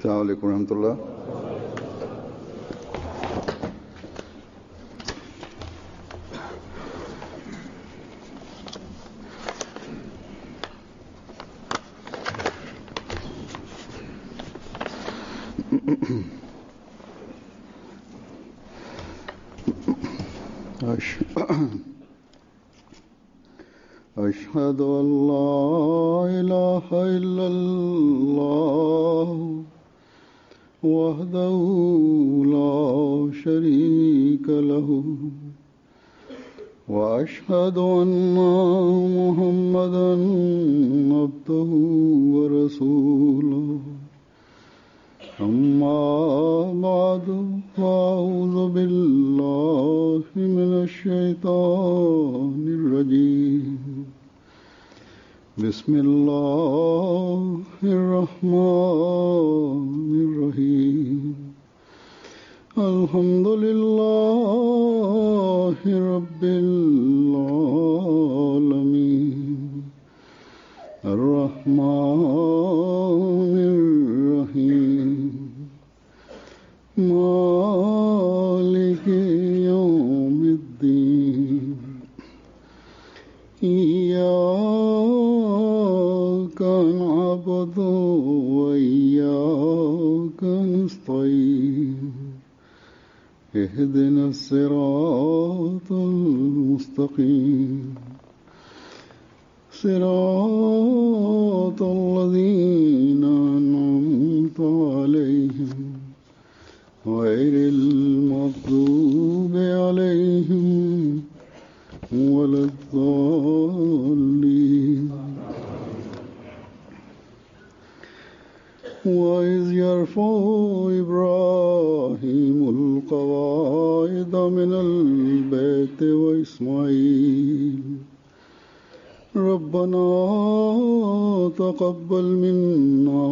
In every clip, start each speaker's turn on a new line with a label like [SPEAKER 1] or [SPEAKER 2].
[SPEAKER 1] अस्सलाम वालेकुम रहमतुल्लाह। अशहदु अल्ला इलाहा इल्लल्लाह वहदहु ला शरीका लहु व अशहदु अन्ना मुहम्मदन अब्दुहु व रसूलुहु अम्मा बादु फ़अऊज़ु बिल्लाहि मिनश शैतानिर रजीम। बिस्मिल्लाहिर रहमानिर रहीम। अल्हम्दुलिल्लाहि रब्बिल आलमीन अर्रहमानिर रहीम मालिकि यौमिद्दीन इय्याका नअबुदु व इय्याका नस्तईन इहदिनस सिरातल मुस्तकीम सिरातल लज़ीना अनअमता अलैहिम गैरिल मग़्दूबि अलैहिम वलद्दाल्लीन। वइज़ यरफ़उ इब्राहीमुल क़वाइद मिनल बैति व इस्माईल रब्बना तक़ब्बल मिन्ना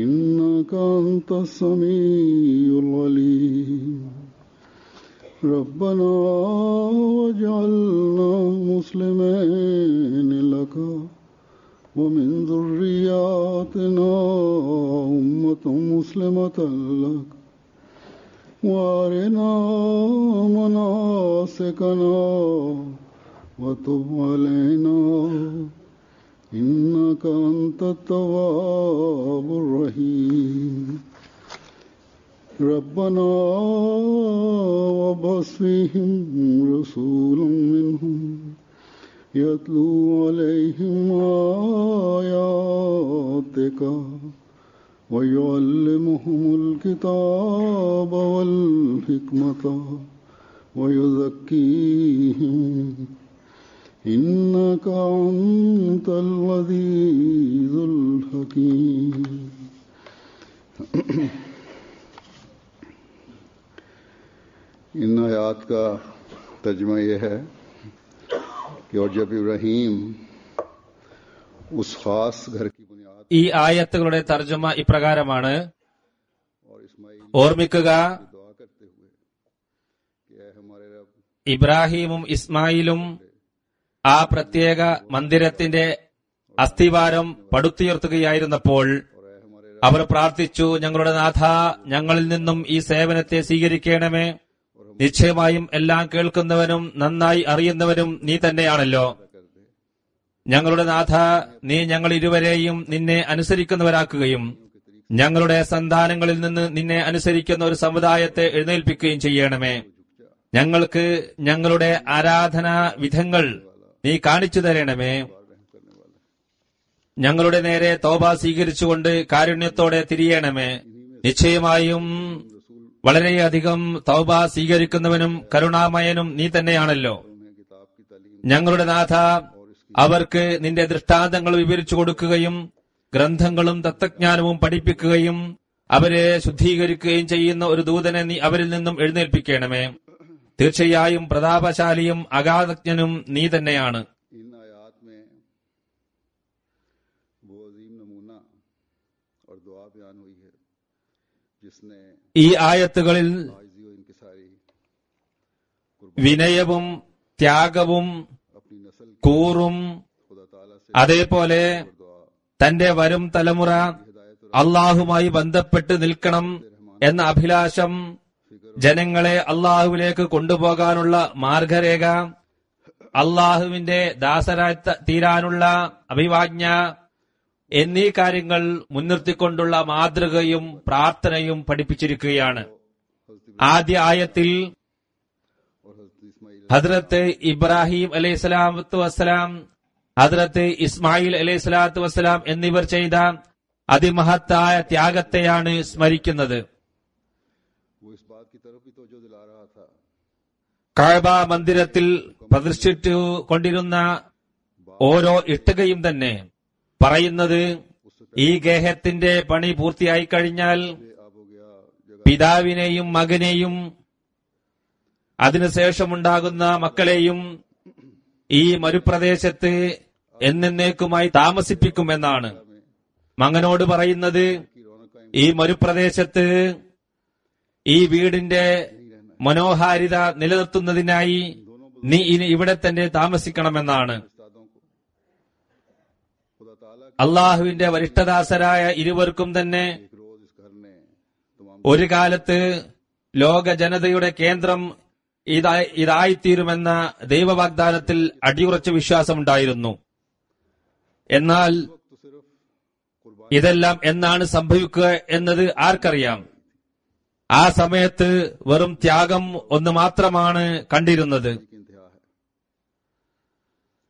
[SPEAKER 1] इन्नका अंतस समीउल अलीम रब्बना वजअलना मुस्लिमैनि लका व मिन ज़ुर्रिय्यतिना उम्मतन मुस्लिमतन लक व अरिना मनासिकना व तुब अलैना इन्नका अंतत तव्वाबुर रहीम। रब्बना वबअस फ़ीहिम रसूलन मिनहुम यत्लू अलैहिम आयातिका व युअल्लिमुहुमुल किताब वल हिकमता व युज़क्कीहिम इन्नका अंतल अज़ीज़ुल हकीम। इन आयात का तर्जुमा यह है कि और जब इब्राहीम उस खास घर की बुनियाद
[SPEAKER 2] ഈ ആയത്തുകളുടെ തർജ്ജമ ഇപ്രകാരമാണ്.
[SPEAKER 1] और इस्माईल
[SPEAKER 2] ഓർമ്മിക്കുക,
[SPEAKER 1] दुआ करते हुए कि ऐ हमारे रब
[SPEAKER 2] ഇബ്രാഹീമും ഇസ്മായിലും ആ പ്രത്യേക മന്ദിരത്തിന്റെ അസ്ഥിവാരം പടുത്തുയർത്തുകയായിരുന്നപ്പോൾ
[SPEAKER 1] और ऐ हमारे रब
[SPEAKER 2] അവർ പ്രാർത്ഥിച്ചു, ഞങ്ങളുടെ നാഥ, ഞങ്ങളിൽ നിന്നും ഈ സേവനത്തെ സ്വീകരിക്കണമേ. നിശ്ചയമായും എല്ലാം കേൾക്കുന്നവനും നന്നായി അറിയുന്നവനും നീ തന്നെയാണല്ലോ.
[SPEAKER 1] कर दे
[SPEAKER 2] ഞങ്ങളുടെ നാഥ, നീ ഞങ്ങൾ ഇരുവരെയും നിന്നെ അനുസരിക്കുന്നവരാക്കുകയും ഞങ്ങളുടെ സന്താനങ്ങളിൽ നിന്ന് നിന്നെ അനുസരിക്കുന്ന ഒരു സമുദായത്തെ എഴുന്നേൽപ്പിക്കുകയും ചെയ്യണമേ. ഞങ്ങൾക്ക് ഞങ്ങളുടെ ആരാധനാ വിധങ്ങൾ നീ കാണിച്ചു തരണമേ. ഞങ്ങളുടെ നേരെ തൗബ സ്വീകരിച്ചുകൊണ്ട് കാരുണ്യത്തോടെ തിരിയണമേ. നിശ്ചയമായും വളരെയധികം തൗബ സ്വീകരിക്കുന്നവനും കരുണാമയനും നീ തന്നെയാണല്ലോ.
[SPEAKER 1] उन्हें किताब की तालीम
[SPEAKER 2] ഞങ്ങളുടെ നാഥ, അവർക്ക് നിന്റെ ദൃഷ്ടാന്തങ്ങൾ വിവരിച്ചു കൊടുക്കുകയും ഗ്രന്ഥങ്ങളും തത്വജ്ഞാനവും പഠിപ്പിക്കുകയും അവരെ ശുദ്ധീകരിക്കുകയും ചെയ്യുന്ന ഒരു ദൂതനെ നീ അവരിൽ നിന്നും എഴുന്നേൽപ്പിക്കണമേ. തീർച്ചയായും പ്രതാപശാലിയും അഗാധജ്ഞനും നീ തന്നെയാണ്.
[SPEAKER 1] इन आयात में वो अजीम नमूना और दुआ बयान हुई है जिसने
[SPEAKER 2] ഈ ആയത്തുകളിൽ
[SPEAKER 1] आजिज़ी और इनकिसारी
[SPEAKER 2] വിനയവും ത്യാഗവും
[SPEAKER 1] अपनी नस्ल की
[SPEAKER 2] കൂറും
[SPEAKER 1] खुदा ताला से
[SPEAKER 2] അതേപോലെ
[SPEAKER 1] दुआ
[SPEAKER 2] തന്റെ വരും തലമുറ
[SPEAKER 1] हिदायत और
[SPEAKER 2] അള്ളാഹുമായി ബന്ധപ്പെട്ട് നിൽക്കണം എന്ന അഭിലാഷം, ജനങ്ങളെ അള്ളാഹുവിലേക്ക് കൊണ്ടുപോകാനുള്ള മാർഗരേഖ, അള്ളാഹുവിന്റെ ദാസരായി തീരാനുള്ള അഭിവാജ്ഞ എന്നീ കാര്യങ്ങൾ മുൻനിർത്തിക്കൊണ്ടുള്ള മാതൃകയും പ്രാർത്ഥനയും പഠിപ്പിച്ചിരിക്കുകയാണ്. ആദ്യ ആയത്തിൽ ഹദ്രത്ത് ഇബ്രാഹിം അലൈഹിസ്സലാത്തു വസ്സലാം, ഹദ്രത്ത് ഇസ്മായിൽ അലൈഹിസ്സലാത്തു വസ്സലാം എന്നിവർ ചെയ്ത അതിമഹത്തായ ത്യാഗത്തെയാണ് സ്മരിക്കുന്നത്. കഅബ മന്ദിരത്തിൽ പ്രതിഷ്ഠിച്ചു കൊണ്ടിരുന്ന ഓരോ ഇഷ്ടികയും തന്നെ പറയുന്നത്, ഈ ഗേഹത്തിന്റെ പണി പൂർത്തിയായി കഴിഞ്ഞാൽ പിതാവിനെയും മകനെയും അതിനുശേഷമുണ്ടാകുന്ന മക്കളെയും ഈ മരുപ്രദേശത്ത് എന്നേക്കുമായി താമസിപ്പിക്കുമെന്നാണ്. മകനോട് പറയുന്നത്, ഈ മരുപ്രദേശത്ത് ഈ വീടിന്റെ മനോഹാരിത നിലനിർത്തുന്നതിനായി നീ ഇനി ഇവിടെ തന്നെ താമസിക്കണമെന്നാണ്. അള്ളാഹുവിന്റെ വരിഷ്ഠദാസരായ ഇരുവർക്കും തന്നെ ഒരു കാലത്ത് ലോക ജനതയുടെ കേന്ദ്രം ഇതായിത്തീരുമെന്ന ദൈവവാഗ്ദാനത്തിൽ അടിയുറച്ച വിശ്വാസമുണ്ടായിരുന്നു. എന്നാൽ ഇതെല്ലാം എന്നാണ് സംഭവിക്കുക എന്നത് ആർക്കറിയാം? ആ സമയത്ത് വെറും ത്യാഗം ഒന്ന് മാത്രമാണ് കണ്ടിരുന്നത്.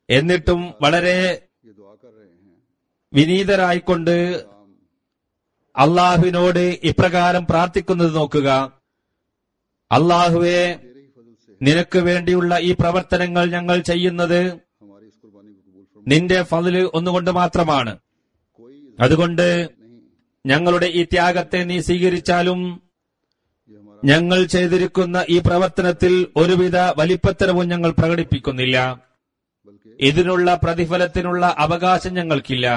[SPEAKER 2] എന്നിട്ടും വളരെ വിനീതരായിക്കൊണ്ട് അള്ളാഹുവിനോട് ഇപ്രകാരം പ്രാർത്ഥിക്കുന്നത് നോക്കുക: അള്ളാഹുവേ, നിനക്ക് വേണ്ടിയുള്ള ഈ പ്രവർത്തനങ്ങൾ ഞങ്ങൾ ചെയ്യുന്നത് നിന്റെ ഫദ്ല് ഒന്നുകൊണ്ട് മാത്രമാണ്. അതുകൊണ്ട് ഞങ്ങളുടെ ഈ ത്യാഗത്തെ നീ സ്വീകരിച്ചാലും ഞങ്ങൾ ചെയ്തിരിക്കുന്ന ഈ പ്രവർത്തനത്തിൽ ഒരുവിധ വലിപ്പത്തരവും ഞങ്ങൾ പ്രകടിപ്പിക്കുന്നില്ല. ഇതിനുള്ള പ്രതിഫലത്തിനുള്ള അവകാശം ഞങ്ങൾക്കില്ല.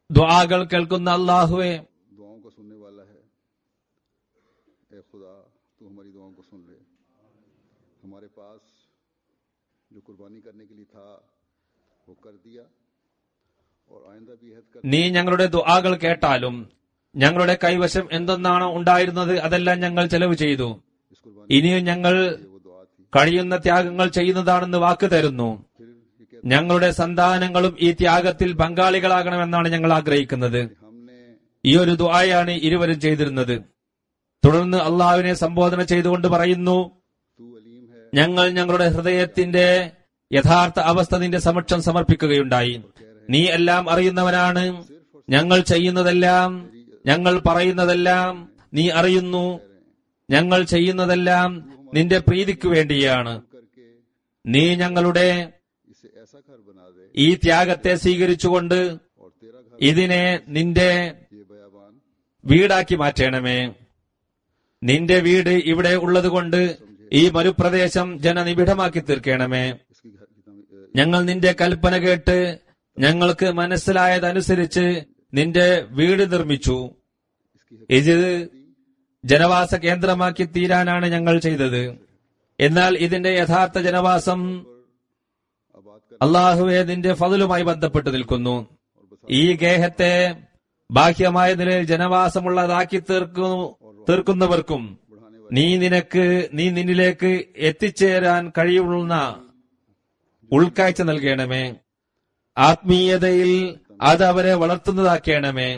[SPEAKER 2] ദുആകൾ കേൾക്കുന്ന അല്ലാഹുവേ, നീ ഞങ്ങളുടെ ദുആകൾ കേട്ടാലും ഞങ്ങളുടെ കൈവശം എന്തെന്നാണോ ഉണ്ടായിരുന്നത് അതെല്ലാം ഞങ്ങൾ ചെലവ് ചെയ്തു. ഇനിയും ഞങ്ങൾ കഴിയുന്ന ത്യാഗങ്ങൾ ചെയ്യുന്നതാണെന്ന് വാക്ക് തരുന്നു. ഞങ്ങളുടെ സന്താനങ്ങളും ഈ ത്യാഗത്തിൽ പങ്കാളികളാകണമെന്നാണ് ഞങ്ങൾ ആഗ്രഹിക്കുന്നത്. ഈ ഒരു ദുആയാണ് ഇരുവരും ചെയ്തിരുന്നത്. തുടർന്ന് അള്ളാഹുവിനെ സംബോധന ചെയ്തുകൊണ്ട് പറയുന്നു, ഞങ്ങൾ ഞങ്ങളുടെ ഹൃദയത്തിന്റെ യഥാർത്ഥ അവസ്ഥ നിന്റെ സമക്ഷം സമർപ്പിക്കുകയുണ്ടായി. നീ എല്ലാം അറിയുന്നവനാണ്. ഞങ്ങൾ ചെയ്യുന്നതെല്ലാം, ഞങ്ങൾ പറയുന്നതെല്ലാം നീ അറിയുന്നു. ഞങ്ങൾ ചെയ്യുന്നതെല്ലാം നിന്റെ പ്രീതിക്ക് വേണ്ടിയാണ്. നീ ഞങ്ങളുടെ ഈ ത്യാഗത്തെ സ്വീകരിച്ചുകൊണ്ട് ഇതിനെ നിന്റെ വീടാക്കി മാറ്റണമേ. നിന്റെ വീട് ഇവിടെ ഉള്ളതുകൊണ്ട് ഈ മരുപ്രദേശം ജനനിബിഡമാക്കി തീർക്കണമേ. ഞങ്ങൾ നിന്റെ കൽപ്പന കേട്ട് ഞങ്ങൾക്ക് മനസ്സിലായതനുസരിച്ച് നിന്റെ വീട് നിർമ്മിച്ചു. ഇത് ജനവാസ കേന്ദ്രമാക്കി തീരാനാണ് ഞങ്ങൾ ചെയ്തത്. എന്നാൽ ഇതിന്റെ യഥാർത്ഥ ജനവാസം അള്ളാഹുവെ നിന്റെ ഫദ്ലുമായി ബന്ധപ്പെട്ട് നിൽക്കുന്നു. ഈ ഗേഹത്തെ ബാഹ്യമായ നിലയിൽ ജനവാസമുള്ളതാക്കി തീർക്കുന്നവർക്കും നീ നിന്നിലേക്ക് എത്തിച്ചേരാൻ കഴിയുന്ന ഉൾക്കാഴ്ച നൽകണമേ. ആത്മീയതയിൽ അത് അവരെ വളർത്തുന്നതാക്കണമേ.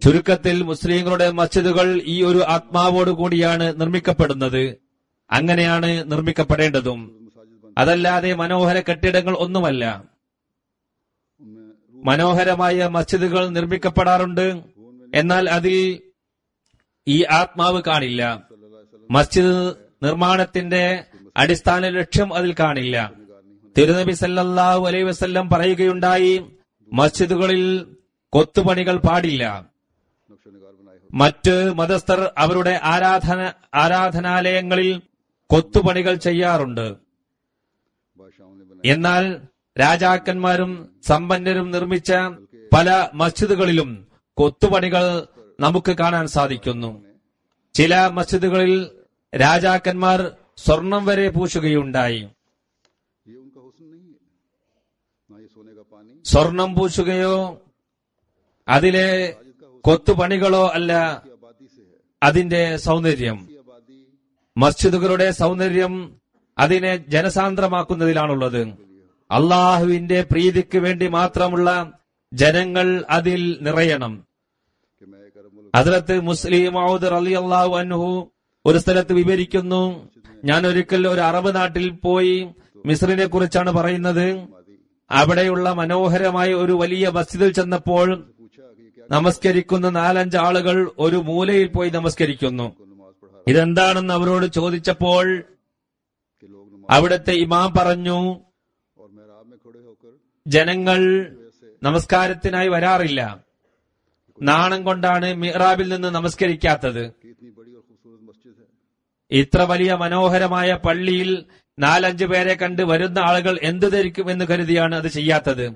[SPEAKER 2] ചുരുക്കത്തിൽ മുസ്ലിങ്ങളുടെ മസ്ജിദുകൾ ഈ ഒരു ആത്മാവോടുകൂടിയാണ് നിർമ്മിക്കപ്പെടുന്നത്. അങ്ങനെയാണ് നിർമ്മിക്കപ്പെടേണ്ടതും. അതല്ലാതെ മനോഹര കെട്ടിടങ്ങൾ ഒന്നുമല്ല. മനോഹരമായ മസ്ജിദുകൾ നിർമ്മിക്കപ്പെടാറുണ്ട്, എന്നാൽ അതിൽ ഈ ആത്മാവ് കാണില്ല. മസ്ജിദ് നിർമ്മാണത്തിന്റെ അടിസ്ഥാന ലക്ഷ്യം അതിൽ കാണില്ല. തിരുനബി സല്ലല്ലാഹു അലൈഹി വസല്ലം പറയുകയുണ്ടായി, മസ്ജിദുകളിൽ കൊത്തുപണികൾ പാടില്ല. മറ്റ് മതസ്ഥർ അവരുടെ ആരാധനാലയങ്ങളിൽ കൊത്തുപണികൾ ചെയ്യാറുണ്ട്. എന്നാൽ രാജാക്കന്മാരും സമ്പന്നരും നിർമ്മിച്ച പല മസ്ജിദുകളിലും കൊത്തുപണികൾ നമുക്ക് കാണാൻ സാധിക്കുന്നു. ചില മസ്ജിദുകളിൽ രാജാക്കന്മാർ സ്വർണം വരെ പൂശുകയുണ്ടായി. സ്വർണം പൂശുകയോ അതിലെ കൊത്തുപണികളോ അല്ല അതിന്റെ സൗന്ദര്യം. മസ്ജിദുകളുടെ സൗന്ദര്യം അതിനെ ജനസാന്ദ്രമാക്കുന്നതിലാണുള്ളത്. അള്ളാഹുവിന്റെ പ്രീതിക്ക് വേണ്ടി മാത്രമുള്ള ജനങ്ങൾ അതിൽ നിറയണം. ഹദ്റത്ത് മുസ്ലിം മൗദ് റളിയല്ലാഹു അൻഹു ഒരു സ്ഥലത്ത് വിവരിക്കുന്നു, ഞാൻ ഒരിക്കൽ ഒരു അറബ് നാട്ടിൽ പോയി, മിസ്രിനെ കുറിച്ചാണ് പറയുന്നത്. അവിടെയുള്ള മനോഹരമായ ഒരു വലിയ മസ്ജിദിൽ ചെന്നപ്പോൾ നമസ്കരിക്കുന്ന 4-5 ആളുകൾ ഒരു മൂലയിൽ പോയി നമസ്കരിക്കുന്നു. ഇതെന്താണെന്ന് അവരോട് ചോദിച്ചപ്പോൾ അവിടുത്തെ ഇമാം പറഞ്ഞു, ജനങ്ങൾ നമസ്കാരത്തിനായി വരാറില്ല, നാണം കൊണ്ടാണ് മിഹ്റാബിൽ നിന്ന് നമസ്കരിക്കാത്തത്. ഇത്ര വലിയ മനോഹരമായ പള്ളിയിൽ 4-5 പേരെ കണ്ട് വരുന്ന ആളുകൾ എന്ത് ധരിക്കുമെന്ന് കരുതിയാണ് അത് ചെയ്യാത്തത്.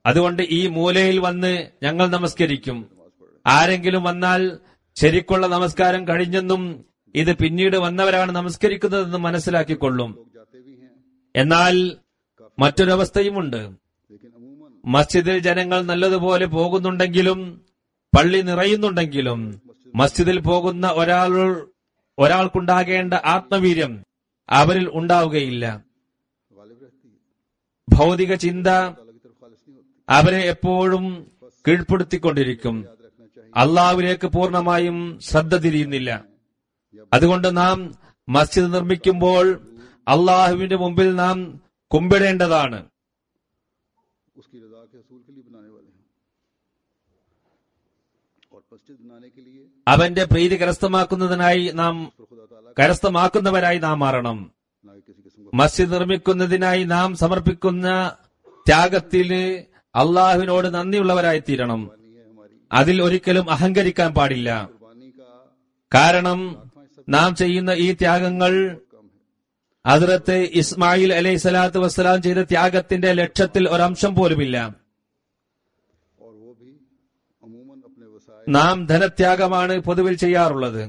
[SPEAKER 2] അതുകൊണ്ട് ഈ മൂലയിൽ വന്ന് ഞങ്ങൾ നമസ്കരിക്കും. ആരെങ്കിലും വന്നാൽ ശരിക്കുള്ള നമസ്കാരം കഴിഞ്ഞെന്നും ഇത് പിന്നീട് വന്നവരാണ് നമസ്കരിക്കുന്നതെന്നും മനസ്സിലാക്കിക്കൊള്ളും. എന്നാൽ മറ്റൊരവസ്ഥയുമുണ്ട്. മസ്ജിദിൽ ജനങ്ങൾ നല്ലതുപോലെ പോകുന്നുണ്ടെങ്കിലും പള്ളി നിറയുന്നുണ്ടെങ്കിലും മസ്ജിദിൽ പോകുന്ന ഒരാൾക്കുണ്ടാകേണ്ട ആത്മവീര്യം അവരിൽ ഉണ്ടാവുകയില്ല. ഭൗതിക ചിന്ത അവരെ എപ്പോഴും കീഴ്പ്പെടുത്തിക്കൊണ്ടിരിക്കും. അള്ളാഹുവിലേക്ക് പൂർണ്ണമായും ശ്രദ്ധ തിരിയുന്നില്ല. അതുകൊണ്ട് നാം മസ്ജിദ് നിർമ്മിക്കുമ്പോൾ അള്ളാഹുവിന്റെ മുമ്പിൽ നാം കുമ്പിടേണ്ടതാണ്. അവന്റെ പ്രീതി കരസ്ഥമാക്കുന്നവരായി നാം മാറണം. മസ്ജിദ് നിർമ്മിക്കുന്നതിനായി നാം സമർപ്പിക്കുന്ന ത്യാഗത്തിന് അള്ളാഹുവിനോട് നന്ദിയുള്ളവരായി തീരണം. അതിൽ ഒരിക്കലും അഹങ്കരിക്കാൻ പാടില്ല. കാരണം നാം ചെയ്യുന്ന ഈ ത്യാഗങ്ങൾ ഹദ്റത്ത് ഇസ്മായിൽ അലൈഹി സ്വലാത്തു വസ്സലാം ചെയ്ത ത്യാഗത്തിന്റെ ലക്ഷ്യത്തിൽ ഒരംശം പോലുമില്ല. നാം ധനത്യാഗമാണ് പൊതുവിൽ ചെയ്യാറുള്ളത്,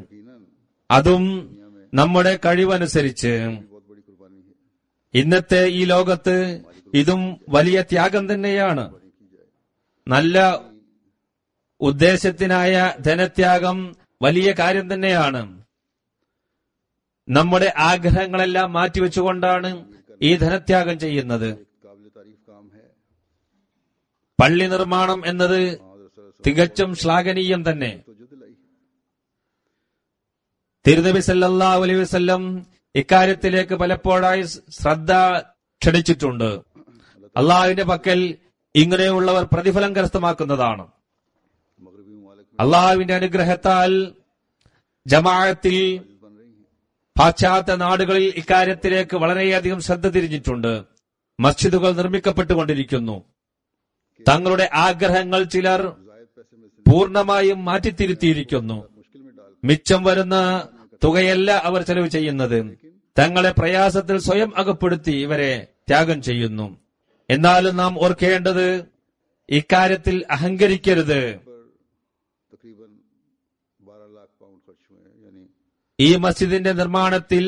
[SPEAKER 2] അതും നമ്മുടെ കഴിവനുസരിച്ച്. ഇന്നത്തെ ഈ ലോകത്ത് ഇതും വലിയ ത്യാഗം തന്നെയാണ്. നല്ല ഉദ്ദേശത്തിനായ ധനത്യാഗം വലിയ കാര്യം തന്നെയാണ്. നമ്മുടെ ആഗ്രഹങ്ങളെല്ലാം മാറ്റിവെച്ചുകൊണ്ടാണ് ഈ ധനത്യാഗം ചെയ്യുന്നത്. പള്ളി നിർമ്മാണം എന്നത് തികച്ചും ശ്ലാഘനീയം തന്നെ. തിരുനബി സല്ലല്ലാഹു അലൈഹി വസല്ലം ഇക്കാര്യത്തിലേക്ക് പലപ്പോഴായി ശ്രദ്ധ ക്ഷണിച്ചിട്ടുണ്ട്. അള്ളാഹുവിന്റെ പക്കൽ ഇങ്ങനെയുള്ളവർ പ്രതിഫലം കരസ്ഥമാക്കുന്നതാണ്. അള്ളാഹുവിന്റെ അനുഗ്രഹത്താൽ ജമാഅത്തിൽ പാശ്ചാത്യ നാടുകളിൽ ഇക്കാര്യത്തിലേക്ക് വളരെയധികം ശ്രദ്ധ തിരിഞ്ഞിട്ടുണ്ട്. മസ്ജിദുകൾ നിർമ്മിക്കപ്പെട്ടുകൊണ്ടിരിക്കുന്നു. തങ്ങളുടെ ആഗ്രഹങ്ങൾ ചിലർ പൂർണ്ണമായും മാറ്റിത്തിരുത്തിയിരിക്കുന്നു. മിച്ചം വരുന്ന തുകയല്ല അവർ ചെലവ് ചെയ്യുന്നത്, തങ്ങളെ പ്രയാസത്തിൽ സ്വയം അകപ്പെടുത്തി ഇവരെ ത്യാഗം ചെയ്യുന്നു. എന്നാലും നാം ഓർക്കേണ്ടത്, ഇക്കാര്യത്തിൽ അഹങ്കരിക്കരുത്. ഈ മസ്ജിദിന്റെ നിർമ്മാണത്തിൽ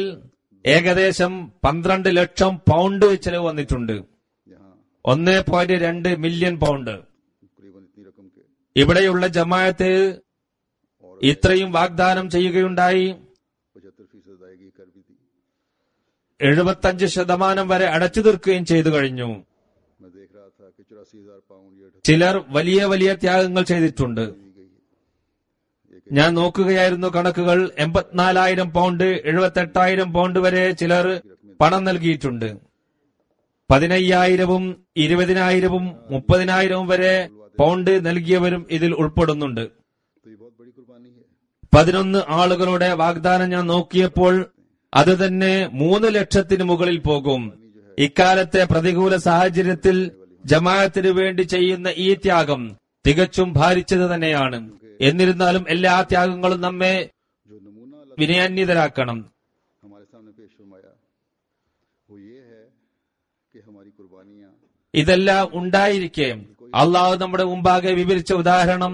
[SPEAKER 2] ഏകദേശം 12 ലക്ഷം പൗണ്ട് ചെലവ് വന്നിട്ടുണ്ട്. 1.2 മില്യൺ പൗണ്ട്. ഇവിടെയുള്ള ജമാഅത്ത് ഇത്രയും വാഗ്ദാനം ചെയ്യുകയുണ്ടായി. 75% വരെ അടച്ചു തീർക്കുകയും ചെയ്തു കഴിഞ്ഞു. ചിലർ വലിയ വലിയ ത്യാഗങ്ങൾ ചെയ്തിട്ടുണ്ട്. ഞാൻ നോക്കുകയായിരുന്നു കണക്കുകൾ. 84,000 പൗണ്ട്, 78,000 പൗണ്ട് വരെ ചിലർ പണം നൽകിയിട്ടുണ്ട്. 15,000-ഉം 20,000-ഉം 30,000-ഉം വരെ പൗണ്ട് നൽകിയവരും ഇതിൽ ഉൾപ്പെടുന്നുണ്ട്. 11 ആളുകളുടെ വാഗ്ദാനം ഞാൻ നോക്കിയപ്പോൾ അത് തന്നെ 3 ലക്ഷത്തിന് മുകളിൽ പോകും. ഇക്കാലത്തെ പ്രതികൂല സാഹചര്യത്തിൽ ജമാഅത്തിന് വേണ്ടി ചെയ്യുന്ന ഈ ത്യാഗം തികച്ചും ഭാരിച്ചത് തന്നെയാണ്. എന്നിരുന്നാലും എല്ലാ ത്യാഗങ്ങളും നമ്മെ വിനയാന്വിതരാക്കണം. ഇതെല്ലാം ഉണ്ടായിരിക്കെ അള്ളാഹു നമ്മുടെ മുമ്പാകെ വിവരിച്ച ഉദാഹരണം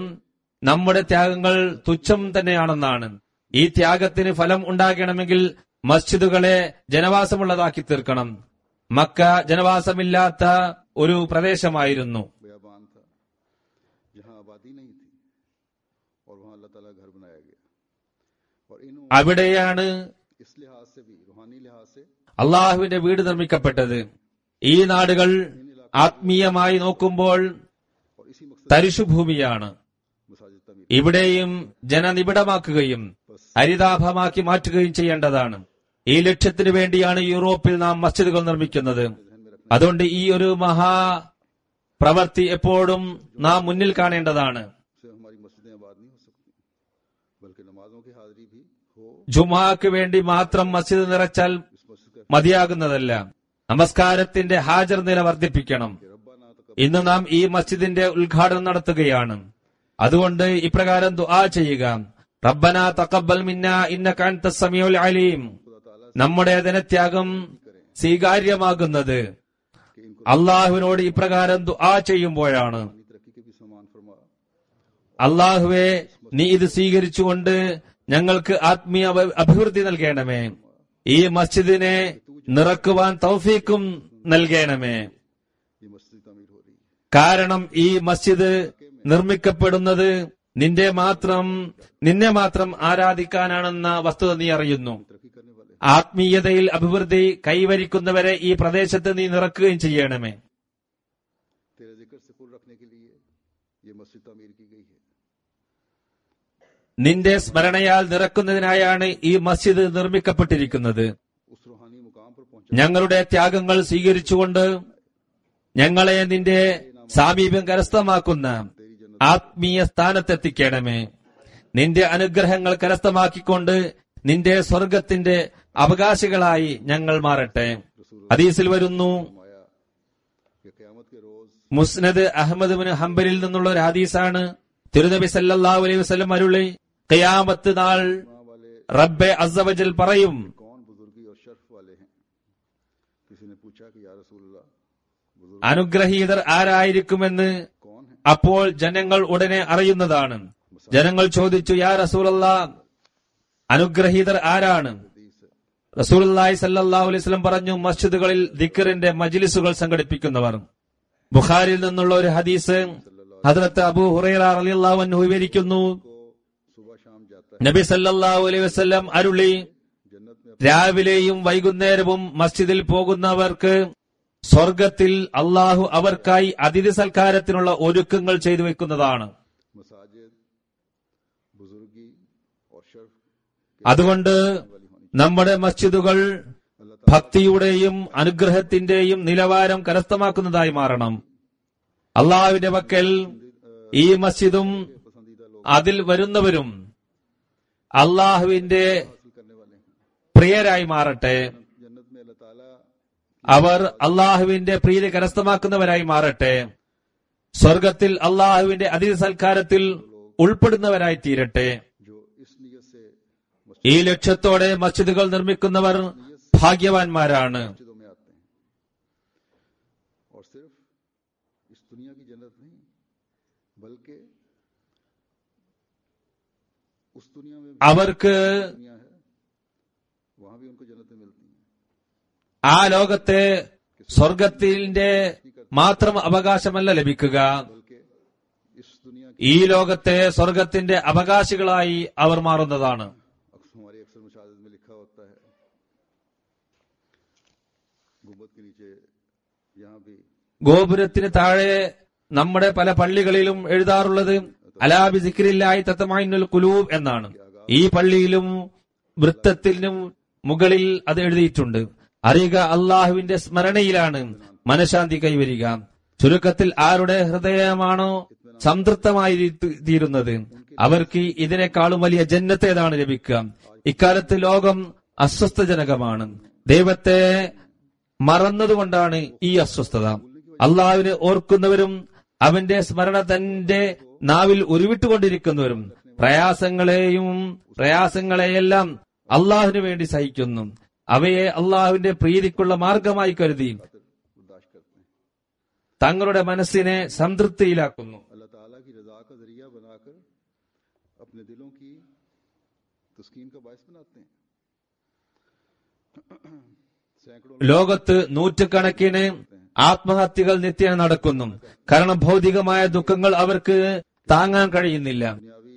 [SPEAKER 2] നമ്മുടെ ത്യാഗങ്ങൾ തുച്ഛം തന്നെയാണെന്നാണ്. ഈ ത്യാഗത്തിന് ഫലം ഉണ്ടാകണമെങ്കിൽ മസ്ജിദുകളെ ജനവാസമുള്ളതാക്കി തീർക്കണം. മക്ക ജനവാസമില്ലാത്ത ഒരു പ്രദേശമായിരുന്നു.
[SPEAKER 1] बयाबान था जहां आबादी नहीं थी और वहां अल्लाह ताला घर बनाया गया और इन
[SPEAKER 2] അവിടെയാണ്
[SPEAKER 1] इस लिहाज से भी रूहानी लिहाज से
[SPEAKER 2] അള്ളാഹുവിന്റെ വീട് നിർമ്മിക്കപ്പെട്ടത്. ഈ നാടുകൾ ആത്മീയമായി നോക്കുമ്പോൾ
[SPEAKER 1] और इसी मकसद
[SPEAKER 2] തരിശുഭൂമിയാണ്.
[SPEAKER 1] मसाजिद तमीर
[SPEAKER 2] ഇവിടെയും ജനനിബിഡമാക്കുകയും ഹരിതാഭമാക്കി മാറ്റുകയും ചെയ്യേണ്ടതാണ്. ഈ ലക്ഷ്യത്തിനു വേണ്ടിയാണ് യൂറോപ്പിൽ നാം മസ്ജിദുകൾ നിർമ്മിക്കുന്നത്. അതുകൊണ്ട് ഈ ഒരു മഹാപ്രവൃത്തി എപ്പോഴും നാം മുന്നിൽ കാണേണ്ടതാണ്.
[SPEAKER 1] से हमारी मस्जिदें आबाद नहीं हो सकती बल्कि नमाजों की हाजिरी भी हो
[SPEAKER 2] ജുമാക്ക് വേണ്ടി മാത്രം മസ്ജിദ് നിറച്ചാൽ
[SPEAKER 1] इस मस्जिद का
[SPEAKER 2] മതിയാകുന്നതല്ല. നമസ്കാരത്തിന്റെ ഹാജർ നില വർദ്ധിപ്പിക്കണം.
[SPEAKER 1] रब्बा ना तो
[SPEAKER 2] ഇന്ന് നാം ഈ മസ്ജിദിന്റെ ഉദ്ഘാടനം നടത്തുകയാണ്. അതുകൊണ്ട് ഇപ്രകാരം ദുആ ചെയ്യുക: റബ്ബന തഖബ്ബൽ മിന്നാ ഇന്നക അൻതസ് സമീഉൽ അലീം. നമ്മുടെ ധനത്യാഗം സ്വീകാര്യമാകുന്നത് അള്ളാഹുവിനോട് ഇപ്രകാരം ദുആ ചെയ്യുമ്പോഴാണ്.
[SPEAKER 1] तरक्की के भी समान फरमा
[SPEAKER 2] അള്ളാഹുവെ, നീ ഇത് സ്വീകരിച്ചുകൊണ്ട് ഞങ്ങൾക്ക് ആത്മീയ അഭിവൃദ്ധി നൽകണമേ. ഈ മസ്ജിദിനെ നിറക്കുവാൻ തൗഫീക്കും നൽകണമേ.
[SPEAKER 1] ये मस्जिद तमीर हो रही है
[SPEAKER 2] കാരണം ഈ മസ്ജിദ് നിർമ്മിക്കപ്പെടുന്നത് നിന്നെ മാത്രം ആരാധിക്കാനാണെന്ന വസ്തുത നീ അറിയുന്നു.
[SPEAKER 1] तरक्की करने वाले
[SPEAKER 2] ആത്മീയതയിൽ അഭിവൃദ്ധി കൈവരിക്കുന്നവരെ ഈ പ്രദേശത്ത് നീ നിറക്കുകയും ചെയ്യണമേ.
[SPEAKER 1] तेरे जिक्र से पुर रखने के लिए ये मस्जिद तमीर की गई है
[SPEAKER 2] നിന്റെ സ്മരണയാൽ നിറക്കുന്നതിനായാണ് ഈ മസ്ജിദ് നിർമ്മിക്കപ്പെട്ടിരിക്കുന്നത്.
[SPEAKER 1] उस रूहानी मुकाम पर पहुंचा
[SPEAKER 2] ഞങ്ങളുടെ ത്യാഗങ്ങൾ സ്വീകരിച്ചുകൊണ്ട് ഞങ്ങളെ നിന്റെ സാമീപ്യം കരസ്ഥമാക്കുന്ന ആത്മീയ സ്ഥാനത്തെത്തിക്കണമേ. നിന്റെ അനുഗ്രഹങ്ങൾ കരസ്ഥമാക്കിക്കൊണ്ട് നിന്റെ സ്വർഗത്തിന്റെ അവകാശികളായി ഞങ്ങൾ മാറട്ടെ. ഹദീസിൽ വരുന്നു,
[SPEAKER 1] फरमाया कि क़यामत के रोज
[SPEAKER 2] മുസ്നദ് അഹ്മദ് ബിൻ ഹംബലിൽ നിന്നുള്ള ഒരു ഹദീസാണ്. തിരുനബി സല്ലല്ലാഹു അലൈഹി വസല്ലം അരുളി, ഖിയാമത്ത് നാൾ
[SPEAKER 1] वाले
[SPEAKER 2] റബ്ബെ അസ്സവജൽ പറയും,
[SPEAKER 1] कौन बुजुर्गी और शर्फ वाले हैं। किसी ने पूछा कि या रसूलल्लाह बुजुर्ग
[SPEAKER 2] അനുഗ്രഹീതർ ആരായിരിക്കുമെന്ന്
[SPEAKER 1] कौन है।
[SPEAKER 2] അപ്പോൾ ജനങ്ങൾ ഉടനെ അറിയുന്നതാണ്. ജനങ്ങൾ ചോദിച്ചു, യാ റസൂലല്ലാഹ്, അനുഗ്രഹീതർ ആരാണ്?
[SPEAKER 1] हदीस है
[SPEAKER 2] റസൂലുള്ളാഹി സല്ലല്ലാഹു അലൈഹി വസല്ലം പറഞ്ഞു, മസ്ജിദുകളിൽ ദിക്റിന്റെ മജ്ലിസുകൾ സംഘടിപ്പിക്കുന്നവർ. ബുഖാരിയിൽ നിന്നുള്ള ഒരു ഹദീസ് ഹദ്റത്ത് അബൂ ഹുറൈറ റളിയല്ലാഹു അൻഹു വിവരിക്കുന്നു,
[SPEAKER 1] को सुबह शाम जाता है
[SPEAKER 2] നബി സല്ലല്ലാഹു അലൈഹി വസല്ലം അരുളി,
[SPEAKER 1] जन्नत में
[SPEAKER 2] രാവിലെയും വൈകുന്നേരവും മസ്ജിദിൽ പോകുന്നവർക്ക് സ്വർഗത്തിൽ അള്ളാഹു അവർക്കായി അതിഥി സൽക്കാരത്തിനുള്ള ഒരുക്കങ്ങൾ ചെയ്തു വെക്കുന്നതാണ്.
[SPEAKER 1] मसाजिद बुजुर्गी और शर्फ
[SPEAKER 2] അതുകൊണ്ട് നമ്മുടെ മസ്ജിദുകൾ ഭക്തിയുടെയും അനുഗ്രഹത്തിന്റെയും നിലവാരം കരസ്ഥമാക്കുന്നതായി മാറണം. അള്ളാഹുവിന്റെ പക്കൽ ഈ മസ്ജിദും
[SPEAKER 1] पसंदीदा लोग
[SPEAKER 2] അതിൽ വരുന്നവരും അള്ളാഹുവിന്റെ
[SPEAKER 1] हासिल करने वाले हैं।
[SPEAKER 2] പ്രിയരായി മാറട്ടെ.
[SPEAKER 1] जन्नत में अल्लाह ताला
[SPEAKER 2] അവർ അള്ളാഹുവിന്റെ പ്രീതി കരസ്ഥമാക്കുന്നവരായി മാറട്ടെ. സ്വർഗത്തിൽ അള്ളാഹുവിന്റെ അതിഥി സൽക്കാരത്തിൽ ഉൾപ്പെടുന്നവരായി തീരട്ടെ.
[SPEAKER 1] जो इस नियत से
[SPEAKER 2] ഈ ലക്ഷ്യത്തോടെ മസ്ജിദുകൾ നിർമ്മിക്കുന്നവർ ഭാഗ്യവാന്മാരാണ്.
[SPEAKER 1] मस्जिदों में आते हैं और सिर्फ इस दुनिया की जन्नत नहीं बल्कि उस दुनिया में भी
[SPEAKER 2] അവർക്ക്
[SPEAKER 1] दुनिया है वहां भी उनको जन्नतें मिलती हैं।
[SPEAKER 2] ആ ലോകത്തെ സ്വർഗത്തിന്റെ മാത്രം അവകാശമല്ല ലഭിക്കുക,
[SPEAKER 1] बल्कि इस दुनिया की
[SPEAKER 2] ഈ ലോകത്തെ സ്വർഗത്തിന്റെ അവകാശികളായി അവർ മാറുന്നതാണ്.
[SPEAKER 1] हमारी अक्सर मुशाहिदत में लिखा होता है गुंबद के नीचे यहाँ भी
[SPEAKER 2] ഗോപുരത്തിന് താഴെ നമ്മുടെ പല പള്ളികളിലും എഴുതാറുള്ളത് അലാ ബി സിക്രില്ലാഹി തത്മഇന്നുൽ ഖുലൂബ് എന്നാണ്. ഈ പള്ളിയിലും വൃത്തത്തിനും മുകളിൽ അത് എഴുതിയിട്ടുണ്ട്. അറിയുക, അള്ളാഹുവിന്റെ സ്മരണയിലാണ് മനഃശാന്തി കൈവരിക. ചുരുക്കത്തിൽ ആരുടെ ഹൃദയമാണോ സംതൃപ്തമായി തീരുന്നത് അവർക്ക് ഇതിനേക്കാളും വലിയ ജന്നത്തേതാണ് ലഭിക്കുക. ഇക്കാലത്ത് ലോകം അസ്വസ്ഥജനകമാണ്. ദൈവത്തെ മറന്നതുകൊണ്ടാണ് ഈ അസ്വസ്ഥത. അള്ളാഹുവിനെ ഓർക്കുന്നവരും അവന്റെ സ്മരണ തന്റെ നാവിൽ ഉരുവിട്ടുകൊണ്ടിരിക്കുന്നവരും പ്രയാസങ്ങളെയെല്ലാം അള്ളാഹുവിന് വേണ്ടി സഹിക്കുന്നു. അവയെ അള്ളാഹുവിന്റെ പ്രീതിക്കുള്ള മാർഗമായി കരുതി
[SPEAKER 1] बर्दाश्त करते हैं।
[SPEAKER 2] തങ്ങളുടെ മനസ്സിനെ സംതൃപ്തിയിലാക്കുന്നു.
[SPEAKER 1] अल्लाह ताला की रजा का जरिया बनाकर अपने दिलों की तस्कीन का बायस बनाते हैं। सैकड़ों
[SPEAKER 2] ലോകത്ത് നൂറ്റുകണക്കിന് ആത്മഹത്യകൾ നിത്യേന നടക്കുന്നു. കാരണം ഭൗതികമായ ദുഃഖങ്ങൾ അവർക്ക് താങ്ങാൻ കഴിയുന്നില്ല.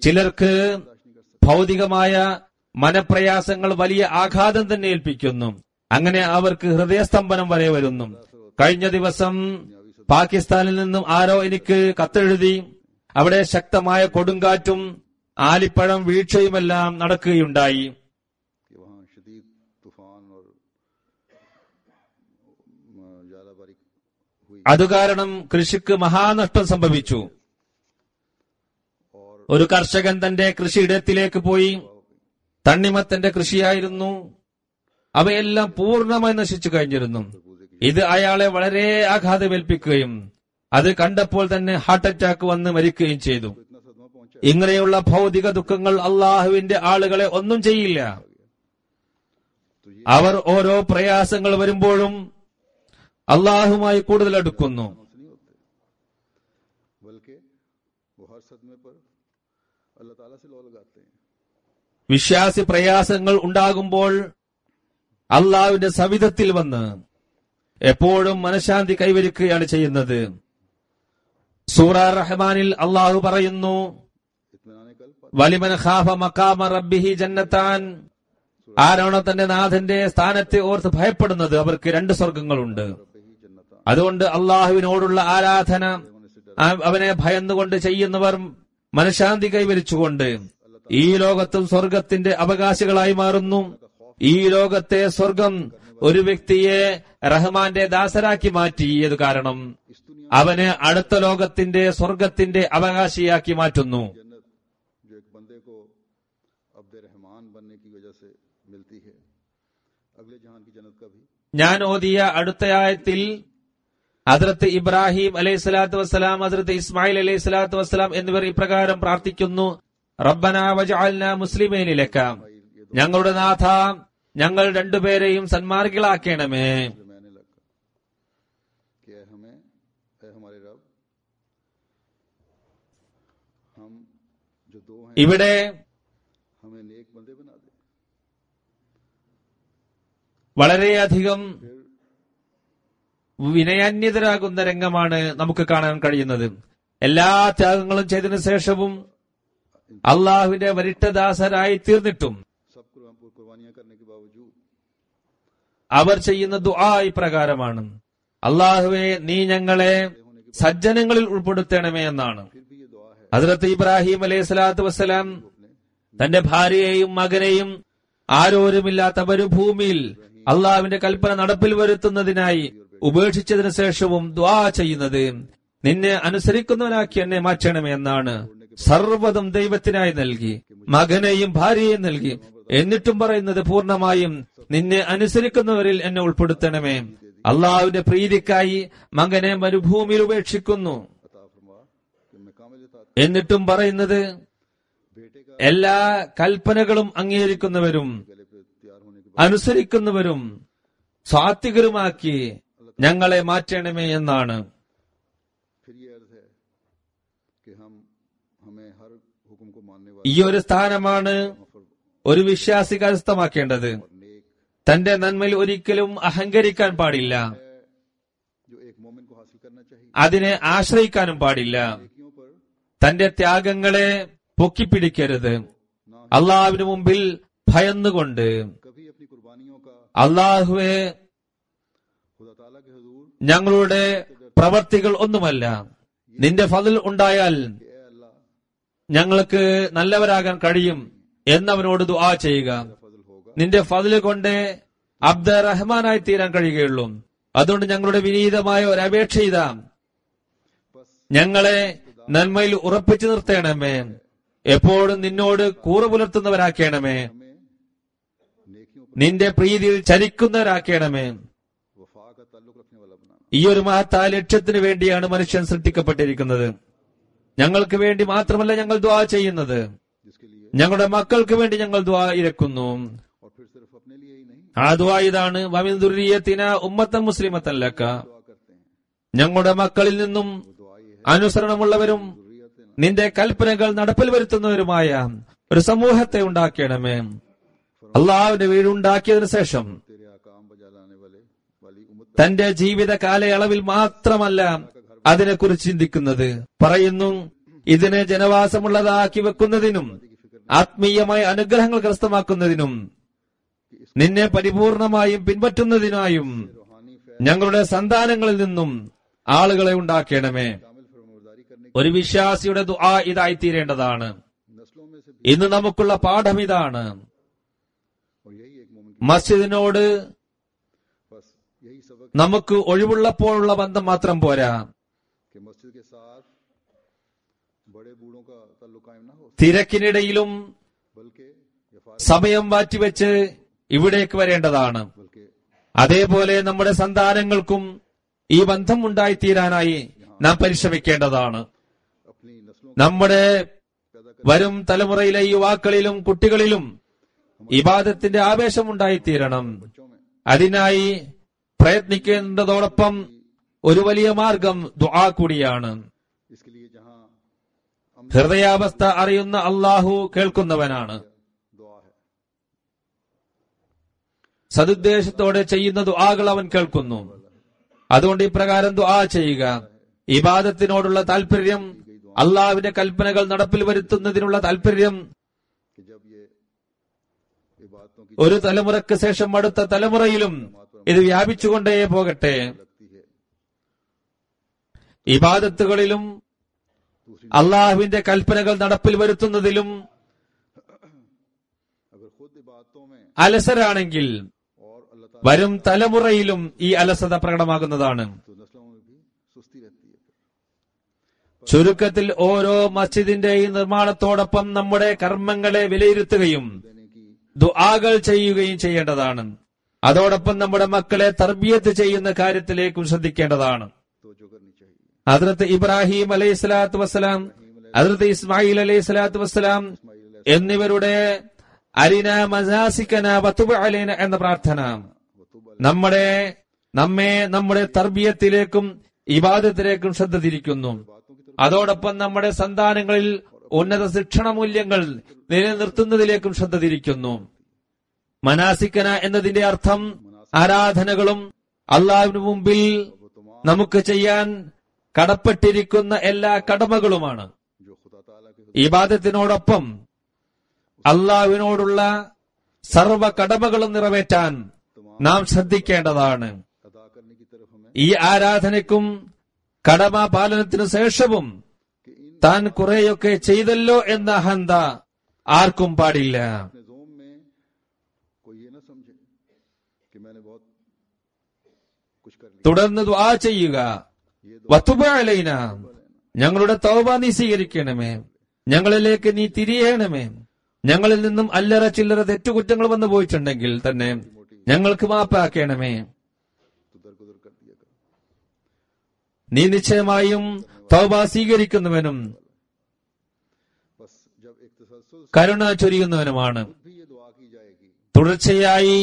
[SPEAKER 2] ചിലർക്ക് ഭൗതികമായ മനപ്രയാസങ്ങൾ വലിയ ആഘാതം തന്നെ ഏൽപ്പിക്കുന്നു. അങ്ങനെ അവർക്ക് ഹൃദയസ്തംഭനം വരെ വരുന്നു. കഴിഞ്ഞ ദിവസം പാകിസ്ഥാനിൽ നിന്നും ആരോ എനിക്ക് കത്തെഴുതി. അവിടെ ശക്തമായ കൊടുങ്കാറ്റും ആലിപ്പഴം വീഴ്ചയുമെല്ലാം നടക്കുകയുണ്ടായി. അതുകാരണം കൃഷിക്ക് മഹാനഷ്ടം സംഭവിച്ചു. ഒരു കർഷകൻ തന്റെ കൃഷിയിടത്തിലേക്ക് പോയി. തണ്ണിമത്തന്റെ കൃഷിയായിരുന്നു. അവയെല്ലാം പൂർണ്ണമായി നശിച്ചു കഴിഞ്ഞിരുന്നു. ഇത് അയാളെ വളരെ ആഘാതമേൽപ്പിക്കുകയും അത് കണ്ടപ്പോൾ തന്നെ ഹാർട്ട് അറ്റാക്ക് വന്ന് മരിക്കുകയും ചെയ്തു. ഇങ്ങനെയുള്ള ഭൗതിക ദുഃഖങ്ങൾ അള്ളാഹുവിന്റെ ആളുകളെ ഒന്നും ചെയ്യില്ല. അവർ ഓരോ പ്രയാസങ്ങൾ വരുമ്പോഴും അള്ളാഹുമായി കൂടുതൽ അടുക്കുന്നു. വിശ്വാസി പ്രയാസങ്ങൾ ഉണ്ടാകുമ്പോൾ അള്ളാഹുവിന്റെ സവിധത്തിൽ വന്ന് എപ്പോഴും മനഃശാന്തി കൈവരിക്കുകയാണ് ചെയ്യുന്നത്. സൂറ റഹ്മാനിൽ അള്ളാഹു പറയുന്നു, വലിമൻ ഖാഫ മഖാമ റബ്ബിഹി ജന്നത്താൻ. ആരാണോ തന്റെ നാഥന്റെ സ്ഥാനത്തെ ഓർത്ത് ഭയപ്പെടുന്നത് അവർക്ക് 2 സ്വർഗങ്ങളുണ്ട്. അതുകൊണ്ട് അള്ളാഹുവിനോടുള്ള ആരാധന അവനെ ഭയന്നുകൊണ്ട് ചെയ്യുന്നവർ മനഃശാന്തി കൈവരിച്ചുകൊണ്ട് ഈ ലോകത്തും സ്വർഗത്തിന്റെ അവകാശികളായി മാറുന്നു. ഈ ലോകത്തെ സ്വർഗം ഒരു വ്യക്തിയെ റഹ്മാന്റെ ദാസരാക്കി മാറ്റിയത് കാരണം അവനെ അടുത്ത ലോകത്തിന്റെ സ്വർഗത്തിന്റെ അവകാശിയാക്കി മാറ്റുന്നു. ഞാൻ ഓതിയ അടുത്ത ആയത്തിൽ ഹദ്രത്ത് ഇബ്രാഹിം അലൈഹിസ്സലാത്തു വസ്സലാം, ഹദ്രത്ത് ഇസ്മായിൽ അലൈഹിസ്സലാത്തു വസ്സലാം എന്നിവർ ഇപ്രകാരം പ്രാർത്ഥിക്കുന്നു, റബ്ബനാ വജഅൽനാ മുസ്ലിമീന ലക. ഞങ്ങളുടെ നാഥ, ഞങ്ങൾ 2 പേരെയും സന്മാർഗികളാക്കണമേ. ഇവിടെ വളരെയധികം വിനയാന്യതരാകുന്ന രംഗമാണ് നമുക്ക് കാണാൻ കഴിയുന്നത്. എല്ലാ ത്യാഗങ്ങളും ചെയ്തതിനു ശേഷവും അള്ളാഹുവിന്റെ വരിഷ്ഠദാസരായി തീർന്നിട്ടും അവർ ചെയ്യുന്ന ദുആ ഇപ്രകാരമാണ്, അള്ളാഹുവേ നീ ഞങ്ങളെ സജ്ജനങ്ങളിൽ ഉൾപ്പെടുത്തണമേ എന്നാണ്. ഹദ്രത്ത് ഇബ്രാഹിം അലൈഹിസ്സലാത്തു വസ്സലാം തന്റെ ഭാര്യയെയും മകനെയും ആരോരുമില്ലാത്ത മരുഭൂമിയിൽ അള്ളാഹുവിന്റെ കൽപ്പന നടപ്പിൽ വരുത്തുന്നതിനായി ഉപേക്ഷിച്ചതിനു ശേഷവും ദുആ ചെയ്യുന്നത്, നിന്നെ അനുസരിക്കുന്നവനാക്കി എന്നെ മാറ്റണമേ എന്നാണ്. സർവ്വതും ദൈവത്തിനായി നൽകി, മകനെയും ഭാര്യയെയും നൽകി, എന്നിട്ടും പറയുന്നത് പൂർണ്ണമായും നിന്നെ അനുസരിക്കുന്നവരിൽ എന്നെ ഉൾപ്പെടുത്തണമേ. അള്ളാഹുവിന്റെ പ്രീതിക്കായി മകനെ മരുഭൂമിയിൽ ഉപേക്ഷിക്കുന്നു. എന്നിട്ടും പറയുന്നത് എല്ലാ കൽപ്പനകളും അംഗീകരിക്കുന്നവരും അനുസരിക്കുന്നവരും സാത്വികരുമാക്കി ഞങ്ങളെ മാറ്റണമേ എന്നാണ്. ഈ ഒരു സ്ഥാനമാണ് ഒരു വിശ്വാസി കരസ്ഥമാക്കേണ്ടത്. തന്റെ നന്മയിൽ ഒരിക്കലും അഹങ്കരിക്കാൻ പാടില്ല, അതിനെ ആശ്രയിക്കാനും പാടില്ല. തന്റെ ത്യാഗങ്ങളെ പൊക്കിപ്പിടിക്കരുത്. അള്ളാഹുവിന് മുമ്പിൽ ഭയന്നുകൊണ്ട്, അള്ളാഹുവെ ഞങ്ങളുടെ പ്രവർത്തികൾ ഒന്നുമല്ല, നിന്റെ ഫضൽ ഉണ്ടായാൽ ഞങ്ങൾക്ക് നല്ലവരാകാൻ കഴിയും എന്നവനോട് ദുആ ചെയ്യുക. നിന്റെ ഫضൽ കൊണ്ട് അബ്ദുറഹ്മാനായി തീരാൻ കഴിയുകയുള്ളൂ. അതുകൊണ്ട് ഞങ്ങളുടെ വിനീതമായ ഒരു അപേക്ഷ ഇതാ, ഞങ്ങളെ നന്മയിൽ ഉറപ്പിച്ചു നിർത്തണമേ, എപ്പോഴും നിന്നോട് കൂറ പുലർത്തുന്നവരാക്കണമേ, നിന്റെ പ്രീതിയിൽ ചലിക്കുന്നവരാക്കണമേ. ഈ ഒരു മഹത്തായ ലക്ഷ്യത്തിന് വേണ്ടിയാണ് മനുഷ്യൻ സൃഷ്ടിക്കപ്പെട്ടിരിക്കുന്നത്. ഞങ്ങൾക്ക് വേണ്ടി മാത്രമല്ല ഞങ്ങൾ ദുആ ചെയ്യുന്നത്, ഞങ്ങളുടെ മക്കൾക്ക് വേണ്ടി ഞങ്ങൾ ദുആ ഇരക്കുന്നു. ആ ദുആ ഇതാണ്, വമിൻ ദുർരിയത്തിനാ ഉമ്മത്തൻ മുസ്ലിമത്തൻ ലക. ഞങ്ങളുടെ മക്കളിൽ നിന്നും അനുസരണമുള്ളവരും നിന്റെ കൽപ്പനകൾ നടപ്പിൽ വരുത്തുന്നവരുമായ ഒരു സമൂഹത്തെ ഉണ്ടാക്കണമേ. അള്ളാഹുവിന്റെ വീടുണ്ടാക്കിയതിനു ശേഷം തന്റെ ജീവിത കാലയളവിൽ മാത്രമല്ല അതിനെക്കുറിച്ച് ചിന്തിക്കുന്നത്. പറയുന്നു, ഇതിനെ ജനവാസമുള്ളതാക്കി വെക്കുന്നതിനും ആത്മീയമായ അനുഗ്രഹങ്ങൾ കരസ്ഥമാക്കുന്നതിനും നിന്നെ പരിപൂർണമായും പിൻപറ്റുന്നതിനായും ഞങ്ങളുടെ സന്താനങ്ങളിൽ നിന്നും ആളുകളെ ഉണ്ടാക്കണമേ. ഒരു വിശ്വാസിയുടെ ദുആ ഇതായിത്തീരേണ്ടതാണ്. ഇന്ന് നമുക്കുള്ള പാഠം ഇതാണ്. മസ്ജിദിനോട് നമുക്ക് ഒഴിവുള്ളപ്പോഴുള്ള ബന്ധം മാത്രം പോരാ, തിരക്കിനിടയിലും സമയം മാറ്റിവെച്ച് ഇവിടേക്ക് വരേണ്ടതാണ്. അതേപോലെ നമ്മുടെ സന്താനങ്ങൾക്കും ഈ ബന്ധം ഉണ്ടായിത്തീരാനായി നാം പരിശ്രമിക്കേണ്ടതാണ്. നമ്മുടെ വരും തലമുറയിലെ യുവാക്കളിലും കുട്ടികളിലും ഇബാദത്തിന്റെ ആവേശം ഉണ്ടായിത്തീരണം. അതിനായി പ്രയത്നിക്കേണ്ടതോടൊപ്പം ഒരു വലിയ മാർഗം ദുആ കൂടിയാണ്. ഹൃദയാവസ്ഥ അറിയുന്ന അള്ളാഹു കേൾക്കുന്നവനാണ്. സദുദ്ദേശത്തോടെ ചെയ്യുന്ന ദുആകൾ അവൻ കേൾക്കുന്നു. അതുകൊണ്ട് ഇപ്രകാരം ദുആ ചെയ്യുക. ഇബാദത്തിനോടുള്ള താല്പര്യം, അള്ളാഹുവിന്റെ കൽപ്പനകൾ നടപ്പിൽ വരുത്തുന്നതിനുള്ള താല്പര്യം ഒരു തലമുറയ്ക്ക് ശേഷം അടുത്ത തലമുറയിലും ഇത് വ്യാപിച്ചുകൊണ്ടേ പോകട്ടെ. ഇബാദത്തുകളിലും അള്ളാഹുവിന്റെ കൽപ്പനകൾ നടപ്പിൽ വരുത്തുന്നതിലും അലസരാണെങ്കിൽ വരും തലമുറയിലും ഈ അലസത പ്രകടമാകുന്നതാണ്. ചുരുക്കത്തിൽ ഓരോ മസ്ജിദിന്റെയും നിർമ്മാണത്തോടൊപ്പം നമ്മുടെ കർമ്മങ്ങളെ വിലയിരുത്തുകയും ദുആകൾ ചെയ്യുകയും ചെയ്യേണ്ടതാണ്. അതോടൊപ്പം നമ്മുടെ മക്കളെ തർബിയത്ത് ചെയ്യുന്ന കാര്യത്തിലേക്കും ശ്രദ്ധിക്കേണ്ടതാണ്. ഹദ്റത്ത് ഇബ്രാഹിം അലൈഹി സ്വലാത്തു വസ്സലാം, ഹദ്റത്ത് ഇസ്മായിൽ അലൈഹി സ്വലാത്തു വസ്സലാം എന്നിവരുടെ അരിന മസാസിക്കന വതുബ് അലൈന എന്ന പ്രാർത്ഥന നമ്മെ നമ്മുടെ തർബിയത്തിലേക്കും ഇബാദത്തിലേക്കും ശ്രദ്ധ തിരിക്കുന്നു. അതോടൊപ്പം നമ്മുടെ സന്താനങ്ങളിൽ ഉന്നത ശിക്ഷണ മൂല്യങ്ങൾ നിലനിർത്തുന്നതിലേക്കും ശ്രദ്ധ തിരിക്കുന്നു. മനാസിക്കന എന്നതിന്റെ അർത്ഥം ആരാധനകളും അള്ളാഹുവിന് മുമ്പിൽ നമുക്ക് ചെയ്യാൻ കടപ്പെട്ടിരിക്കുന്ന എല്ലാ കടമകളുമാണ്. ഇബാദത്തിനോടൊപ്പം അള്ളാഹുവിനോടുള്ള സർവ കടമകളും നിറവേറ്റാൻ നാം ശ്രദ്ധിക്കേണ്ടതാണ്. ഈ ആരാധനയ്ക്കും കടമ പാലനത്തിനു ശേഷവും താൻ കുറെയൊക്കെ ചെയ്തല്ലോ എന്ന അഹന്ത ആർക്കും പാടില്ല. തുടർന്ന് ദുആ ചെയ്യുക. വതുബ് അലൈന, ഞങ്ങളുടെ തൗബ നീ സ്വീകരിക്കണമേ, ഞങ്ങളിലേക്ക് നീ തിരിയണമേ. ഞങ്ങളിൽ നിന്നും അല്ലറ ചില്ലറ തെറ്റുകുറ്റങ്ങൾ വന്നു പോയിട്ടുണ്ടെങ്കിൽ തന്നെ ഞങ്ങൾക്ക് മാപ്പാക്കണമേ. നീ നിശ്ചയമായും തൗബ സ്വീകരിക്കുന്നവനും കരുണ ചൊരിയുന്നവനുമാണ്. തുടർച്ചയായി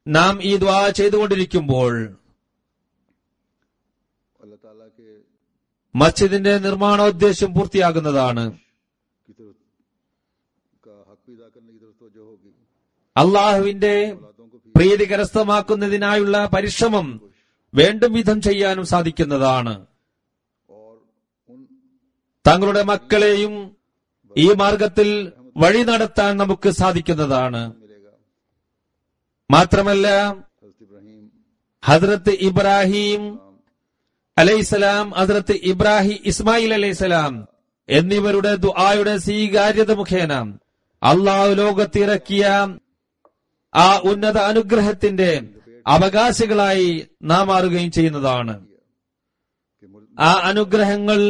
[SPEAKER 2] നാം ഈ ദുആ ചെയ്തുകൊണ്ടിരിക്കുമ്പോൾ മസ്ജിദിന്റെ നിർമ്മാണോദ്ദേശം പൂർത്തിയാകുന്നതാണ്. അള്ളാഹുവിന്റെ പ്രീതി കരസ്ഥമാക്കുന്നതിനായുള്ള പരിശ്രമം വേണ്ടും വിധം ചെയ്യാനും സാധിക്കുന്നതാണ്. തങ്ങളുടെ മക്കളെയും ഈ മാർഗത്തിൽ വഴി നടത്താൻ നമുക്ക് സാധിക്കുന്നതാണ്. മാത്രമല്ല, ഹദ്റത്ത് ഇബ്രാഹിം അലൈഹിസ്സലാം, ഹദ്റത്ത് ഇസ്മായിൽ അലൈഹിസ്സലാം എന്നിവരുടെ ദുആയുടെ സ്വീകാര്യത മുഖേന അള്ളാഹു ലോകത്തിറക്കിയ ആ ഉന്നത അനുഗ്രഹത്തിന്റെ അവകാശികളായി നാം മാറുകയും ചെയ്യുന്നതാണ്. ആ അനുഗ്രഹങ്ങൾ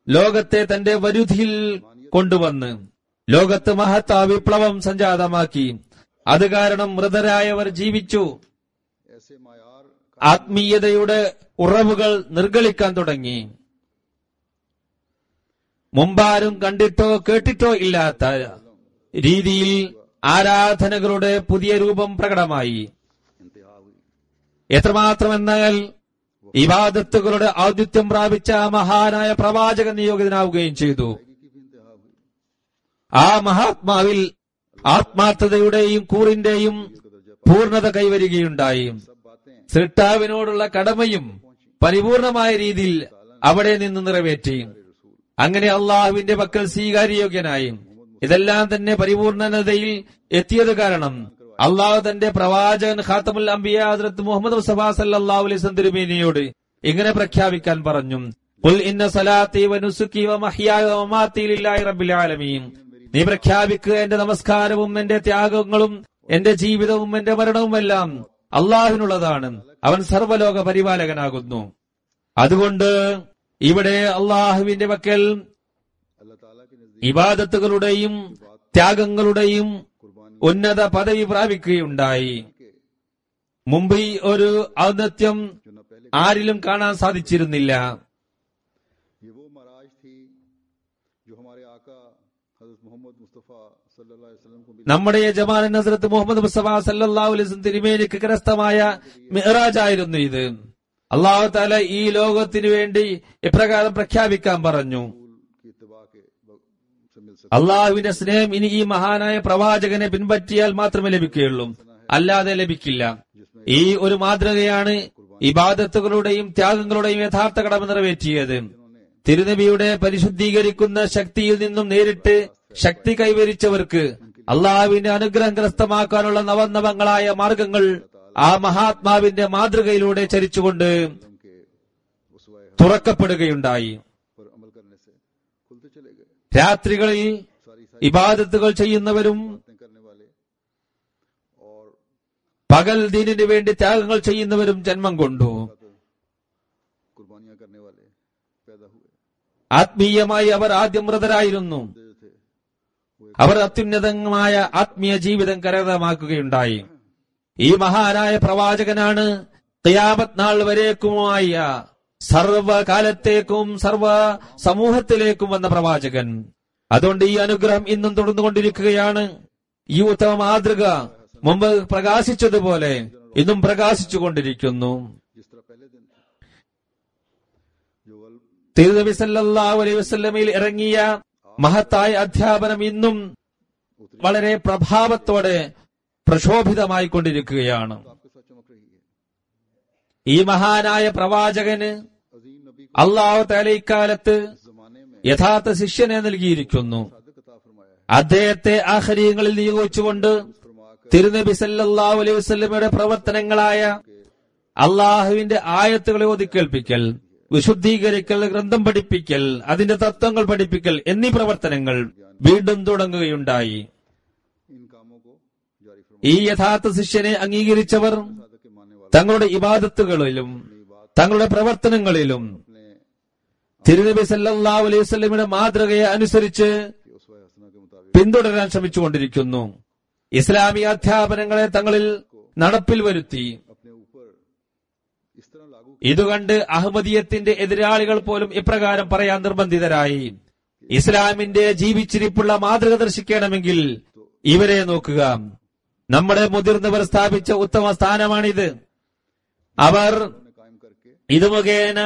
[SPEAKER 2] ലോകത്തെ തന്റെ വരുതിയിൽ കൊണ്ടുവന്ന് ലോകത്ത് മഹത്താ വിപ്ലവം സംജാതമാക്കി. അത് കാരണം മൃതരായവർ ജീവിച്ചു. ആത്മീയതയുടെ ഉറവുകൾ നിർഗളിക്കാൻ തുടങ്ങി. മുമ്പാരും കണ്ടിട്ടോ കേട്ടിട്ടോ ഇല്ലാത്ത രീതിയിൽ ആരാധനകളുടെ പുതിയ രൂപം പ്രകടമായി. എത്രമാത്രമെന്നാൽ ഇബാദത്തുകളുടെ ഔദിത്യം പ്രാപിച്ച മഹാനായ പ്രവാചകൻ നിയോഗിതനാവുകയും ചെയ്തു. ആ മഹാത്മാവിൽ ആത്മാർത്ഥതയുടെയും കൂറിന്റെയും പൂർണ്ണത കൈവരികയുണ്ടായി. സൃഷ്ടാവിനോടുള്ള കടമയും പരിപൂർണമായ രീതിയിൽ അവിടെ നിന്ന് നിറവേറ്റി. അങ്ങനെ അള്ളാഹുവിന്റെ പക്കൽ സ്വീകാര്യയോഗ്യനായി. ഇതെല്ലാം തന്നെ പരിപൂർണതയിൽ എത്തിയത് കാരണം അള്ളാഹു തന്റെ പ്രവാചകൻ ഖാത്തമുൽ അംബിയ ഹദ്റത്ത് മുഹമ്മദ് മുസ്തഫ സല്ലല്ലാഹു അലൈഹി വസല്ലം തിരുമേനിയോട് ഇങ്ങനെ പ്രഖ്യാപിക്കാൻ പറഞ്ഞു: ഖുൽ ഇന്ന സലാത്തി വനുസുക്കി വമഹ്യായ വമമാതി ലില്ലാഹി റബ്ബിൽ ആലമീൻ. നീ പ്രഖ്യാപിക്കുക, എന്റെ നമസ്കാരവും എന്റെ ത്യാഗങ്ങളും എന്റെ ജീവിതവും എന്റെ മരണവുമെല്ലാം അള്ളാഹുവിനുള്ളതാണ്. അവൻ സർവ്വലോക പരിപാലകനാകുന്നു. അതുകൊണ്ട് ഇവിടെ അള്ളാഹുവിന്റെ പക്കൽ ഇബാദത്തുകളുടെയും ത്യാഗങ്ങളുടെയും ഉന്നത പദവി പ്രാപിക്കുകയുണ്ടായി. മുമ്പ് ഈ ഒരു ഔന്നത്യം ആരിലും കാണാൻ സാധിച്ചിരുന്നില്ല. നമ്മുടെ യജമാനൻ ഹസ്രത്ത് മുഹമ്മദ് മുസ്തഫ സല്ലല്ലാഹു അലൈഹി വസല്ലം തിരുമേനിക്ക് കരസ്ഥമായ മിഅ്റാജ് ആയിരുന്നു ഇത്. അല്ലാഹു തആല ഈ ലോകത്തിനു വേണ്ടി ഇപ്രകാരം പ്രഖ്യാപിക്കാൻ പറഞ്ഞു: അള്ളാഹുവിന്റെ സ്നേഹം ഇനി ഈ മഹാനായ പ്രവാചകനെ പിൻപറ്റിയാൽ മാത്രമേ ലഭിക്കുകയുള്ളൂ, അല്ലാതെ ലഭിക്കില്ല. ഈ ഒരു മാതൃകയാണ് ഇബാദത്തുകളുടെയും ത്യാഗങ്ങളുടെയും യഥാർത്ഥ കടമ നിറവേറ്റിയത്. തിരുനബിയുടെ പരിശുദ്ധീകരിക്കുന്ന ശക്തിയിൽ നിന്നും നേരിട്ട് ശക്തി കൈവരിച്ചവർക്ക് അള്ളാഹുവിന്റെ അനുഗ്രഹം കരസ്ഥമാക്കാനുള്ള നവനവങ്ങളായ മാർഗങ്ങൾ ആ മഹാത്മാവിന്റെ മാതൃകയിലൂടെ ചരിച്ചുകൊണ്ട് തുറക്കപ്പെടുകയുണ്ടായി. രാത്രികളിൽ ഇബാദത്തുകൾ ചെയ്യുന്നവരും പകൽ ദീനിനു വേണ്ടി ത്യാഗങ്ങൾ ചെയ്യുന്നവരും ജന്മം കൊണ്ടു. ആത്മീയമായി അവർ ആദ്യം മൃതരായിരുന്നു. അവർ അത്യുന്നതമായ ആത്മീയ ജീവിതം കരഗതമാക്കുകയുണ്ടായി. ഈ മഹാനായ പ്രവാചകനാണ് ഖിയാമത്ത് നാൾ വരേക്കുമായ സർവകാലത്തേക്കും സർവ സമൂഹത്തിലേക്കും വന്ന പ്രവാചകൻ. അതുകൊണ്ട് ഈ അനുഗ്രഹം ഇന്നും തുടർന്നുകൊണ്ടിരിക്കുകയാണ്. ഈ ഉത്തമ മാതൃക മുമ്പ് പ്രകാശിച്ചതുപോലെ ഇന്നും പ്രകാശിച്ചുകൊണ്ടിരിക്കുന്നു. തിരുനബി സല്ലല്ലാഹു അലൈഹി വസല്ലമയിൽ ഇറങ്ങിയ മഹത്തായ അധ്യാപനം ഇന്നും വളരെ പ്രഭാവത്തോടെ പ്രശോഭിതമായി കൊണ്ടിരിക്കുകയാണ്. ഈ മഹാനായ പ്രവാചകന് അല്ലാഹു തആല ഇക്കാലത്ത് യഥാർത്ഥ ശിഷ്യനെ നൽകിയിരിക്കുന്നു. അദ്ദേഹത്തെ ആഖിരീങ്ങളിൽ നിയോഗിച്ചുകൊണ്ട് തിരുനബി സല്ലല്ലാഹു അലൈഹി വസല്ലമയുടെ പ്രവർത്തനങ്ങളായ അള്ളാഹുവിന്റെ ആയത്തുകളെ ഓതിക്കേൽപ്പിക്കൽ, വിശുദ്ധീകരിക്കൽ, ഗ്രന്ഥം പഠിപ്പിക്കൽ, അതിന്റെ തത്വങ്ങൾ പഠിപ്പിക്കൽ എന്നീ പ്രവർത്തനങ്ങൾ വീണ്ടും തുടങ്ങുകയുണ്ടായി. ഈ യഥാർത്ഥ ശിഷ്യനെ അംഗീകരിച്ചവർ തങ്ങളുടെ ഇബാദത്തുകളിലും തങ്ങളുടെ പ്രവർത്തനങ്ങളിലും തിരുനബി സല്ലല്ലാഹു അലൈഹി വസല്ലമയുടെ മാതൃകയെ അനുസരിച്ച് പിന്തുടരാൻ ശ്രമിച്ചുകൊണ്ടിരിക്കുന്നു. ഇസ്ലാമിക അധ്യാപനങ്ങളെ തങ്ങളിൽ നടപ്പിൽ വരുത്തി. ഇതുകണ്ട് അഹമ്മദിയത്തിന്റെ എതിരാളികൾ പോലും ഇപ്രകാരം പറയാൻ നിർബന്ധിതരായി: ഇസ്ലാമിന്റെ ജീവിച്ചിരിപ്പുള്ള മാതൃക ദർശിക്കണമെങ്കിൽ ഇവരെ നോക്കുക. നമ്മുടെ മുതിർന്നവർ സ്ഥാപിച്ച ഉത്തമ സ്ഥാനമാണിത്. അവർ ഇത് മുഖേന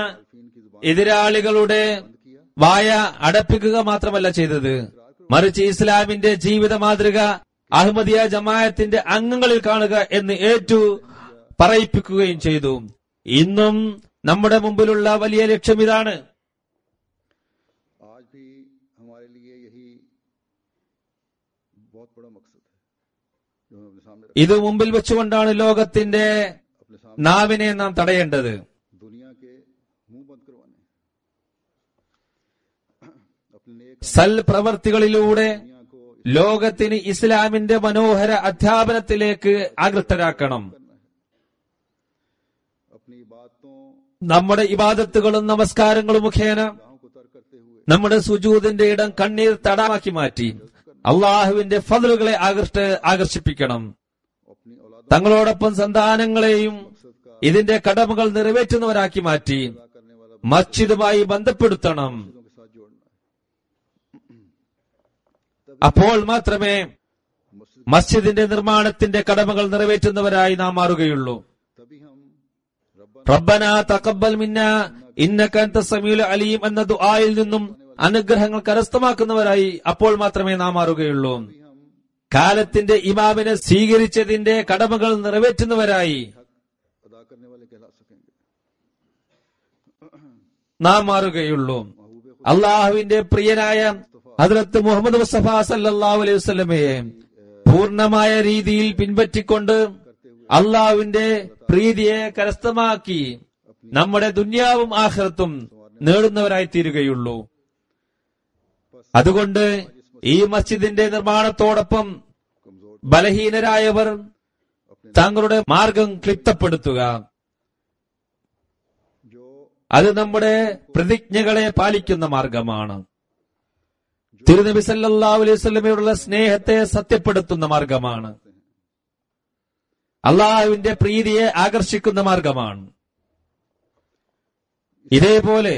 [SPEAKER 2] എതിരാളികളുടെ വായ അടപ്പിക്കുക മാത്രമല്ല ചെയ്തത്, മറിച്ച് ഇസ്ലാമിന്റെ ജീവിത മാതൃക അഹമ്മദിയ ജമാഅത്തിന്റെ അംഗങ്ങളിൽ കാണുക എന്ന് ഏറ്റു പറയിപ്പിക്കുകയും ചെയ്തു. ഇന്നും നമ്മുടെ മുമ്പിലുള്ള വലിയ ലക്ഷ്യം ഇതാണ്. ഇത് മുമ്പിൽ വെച്ചുകൊണ്ടാണ് ലോകത്തിന്റെ നാവിനെ നാം തടയേണ്ടത്. സൽ പ്രവർത്തികളിലൂടെ ലോകത്തിന് ഇസ്ലാമിന്റെ മനോഹര അധ്യാപനത്തിലേക്ക് ആകൃഷ്ടരാക്കണം. നമ്മുടെ ഇബാദത്തുകളും നമസ്കാരങ്ങളും മുഖേന നമ്മുടെ സുജൂദിന്റെ ഇടം കണ്ണീർ തടാമാക്കി മാറ്റി അള്ളാഹുവിന്റെ ഫദ്ലുകളെ ആകർഷിപ്പിക്കണം. തങ്ങളോടൊപ്പം സന്താനങ്ങളെയും ഇതിന്റെ കടമകൾ നിറവേറ്റുന്നവരാക്കി മാറ്റി മസ്ജിദുമായി ബന്ധപ്പെടുത്തണം. അപ്പോൾ മാത്രമേ മസ്ജിദിന്റെ നിർമ്മാണത്തിന്റെ കടമകൾ നിറവേറ്റുന്നവരായി നാം മാറുകയുള്ളൂ. റബ്ബനാ തഖബ്ബൽ മിന്നാ ഇന്നക അൻതസ് സമീഉൽ അലീം എന്ന ദുആയിൽ നിന്നും അനുഗ്രഹങ്ങൾ കരസ്ഥമാക്കുന്നവരായി അപ്പോൾ മാത്രമേ നാം മാറുകയുള്ളൂ. കാലത്തിന്റെ ഇമാമിനെ സ്വീകരിച്ചതിന്റെ കടമകൾ നിറവേറ്റുന്നവരായി നാം മാറുകയുള്ളൂ. അള്ളാഹുവിന്റെ പ്രിയനായ ഹദ്റത്ത് മുഹമ്മദ് മുസ്തഫ സല്ലല്ലാഹു അലൈഹി വസല്ലമയെ പൂർണ്ണമായ രീതിയിൽ പിൻപറ്റിക്കൊണ്ട് അള്ളാഹുവിന്റെ പ്രീതിയെ കരസ്ഥമാക്കി നമ്മുടെ ദുനിയാവും ആഖിറത്തും നേടുന്നവരായി തീരുകയുള്ളൂ. അതുകൊണ്ട് ഈ മസ്ജിദിന്റെ നിർമ്മാണത്തോടൊപ്പം ബലഹീനരായവർ തങ്ങളുടെ മാർഗം ക്ലിപ്തപ്പെടുത്തുക. അത് നമ്മുടെ പ്രതിജ്ഞകളെ പാലിക്കുന്ന മാർഗമാണ്. തിരുനബി സല്ലല്ലാഹു അലൈഹി വസല്ലമയോടുള്ള സ്നേഹത്തെ സത്യപ്പെടുത്തുന്ന മാർഗമാണ്. അള്ളാഹുവിന്റെ പ്രീതിയെ ആകർഷിക്കുന്ന മാർഗമാണ്. ഇതേപോലെ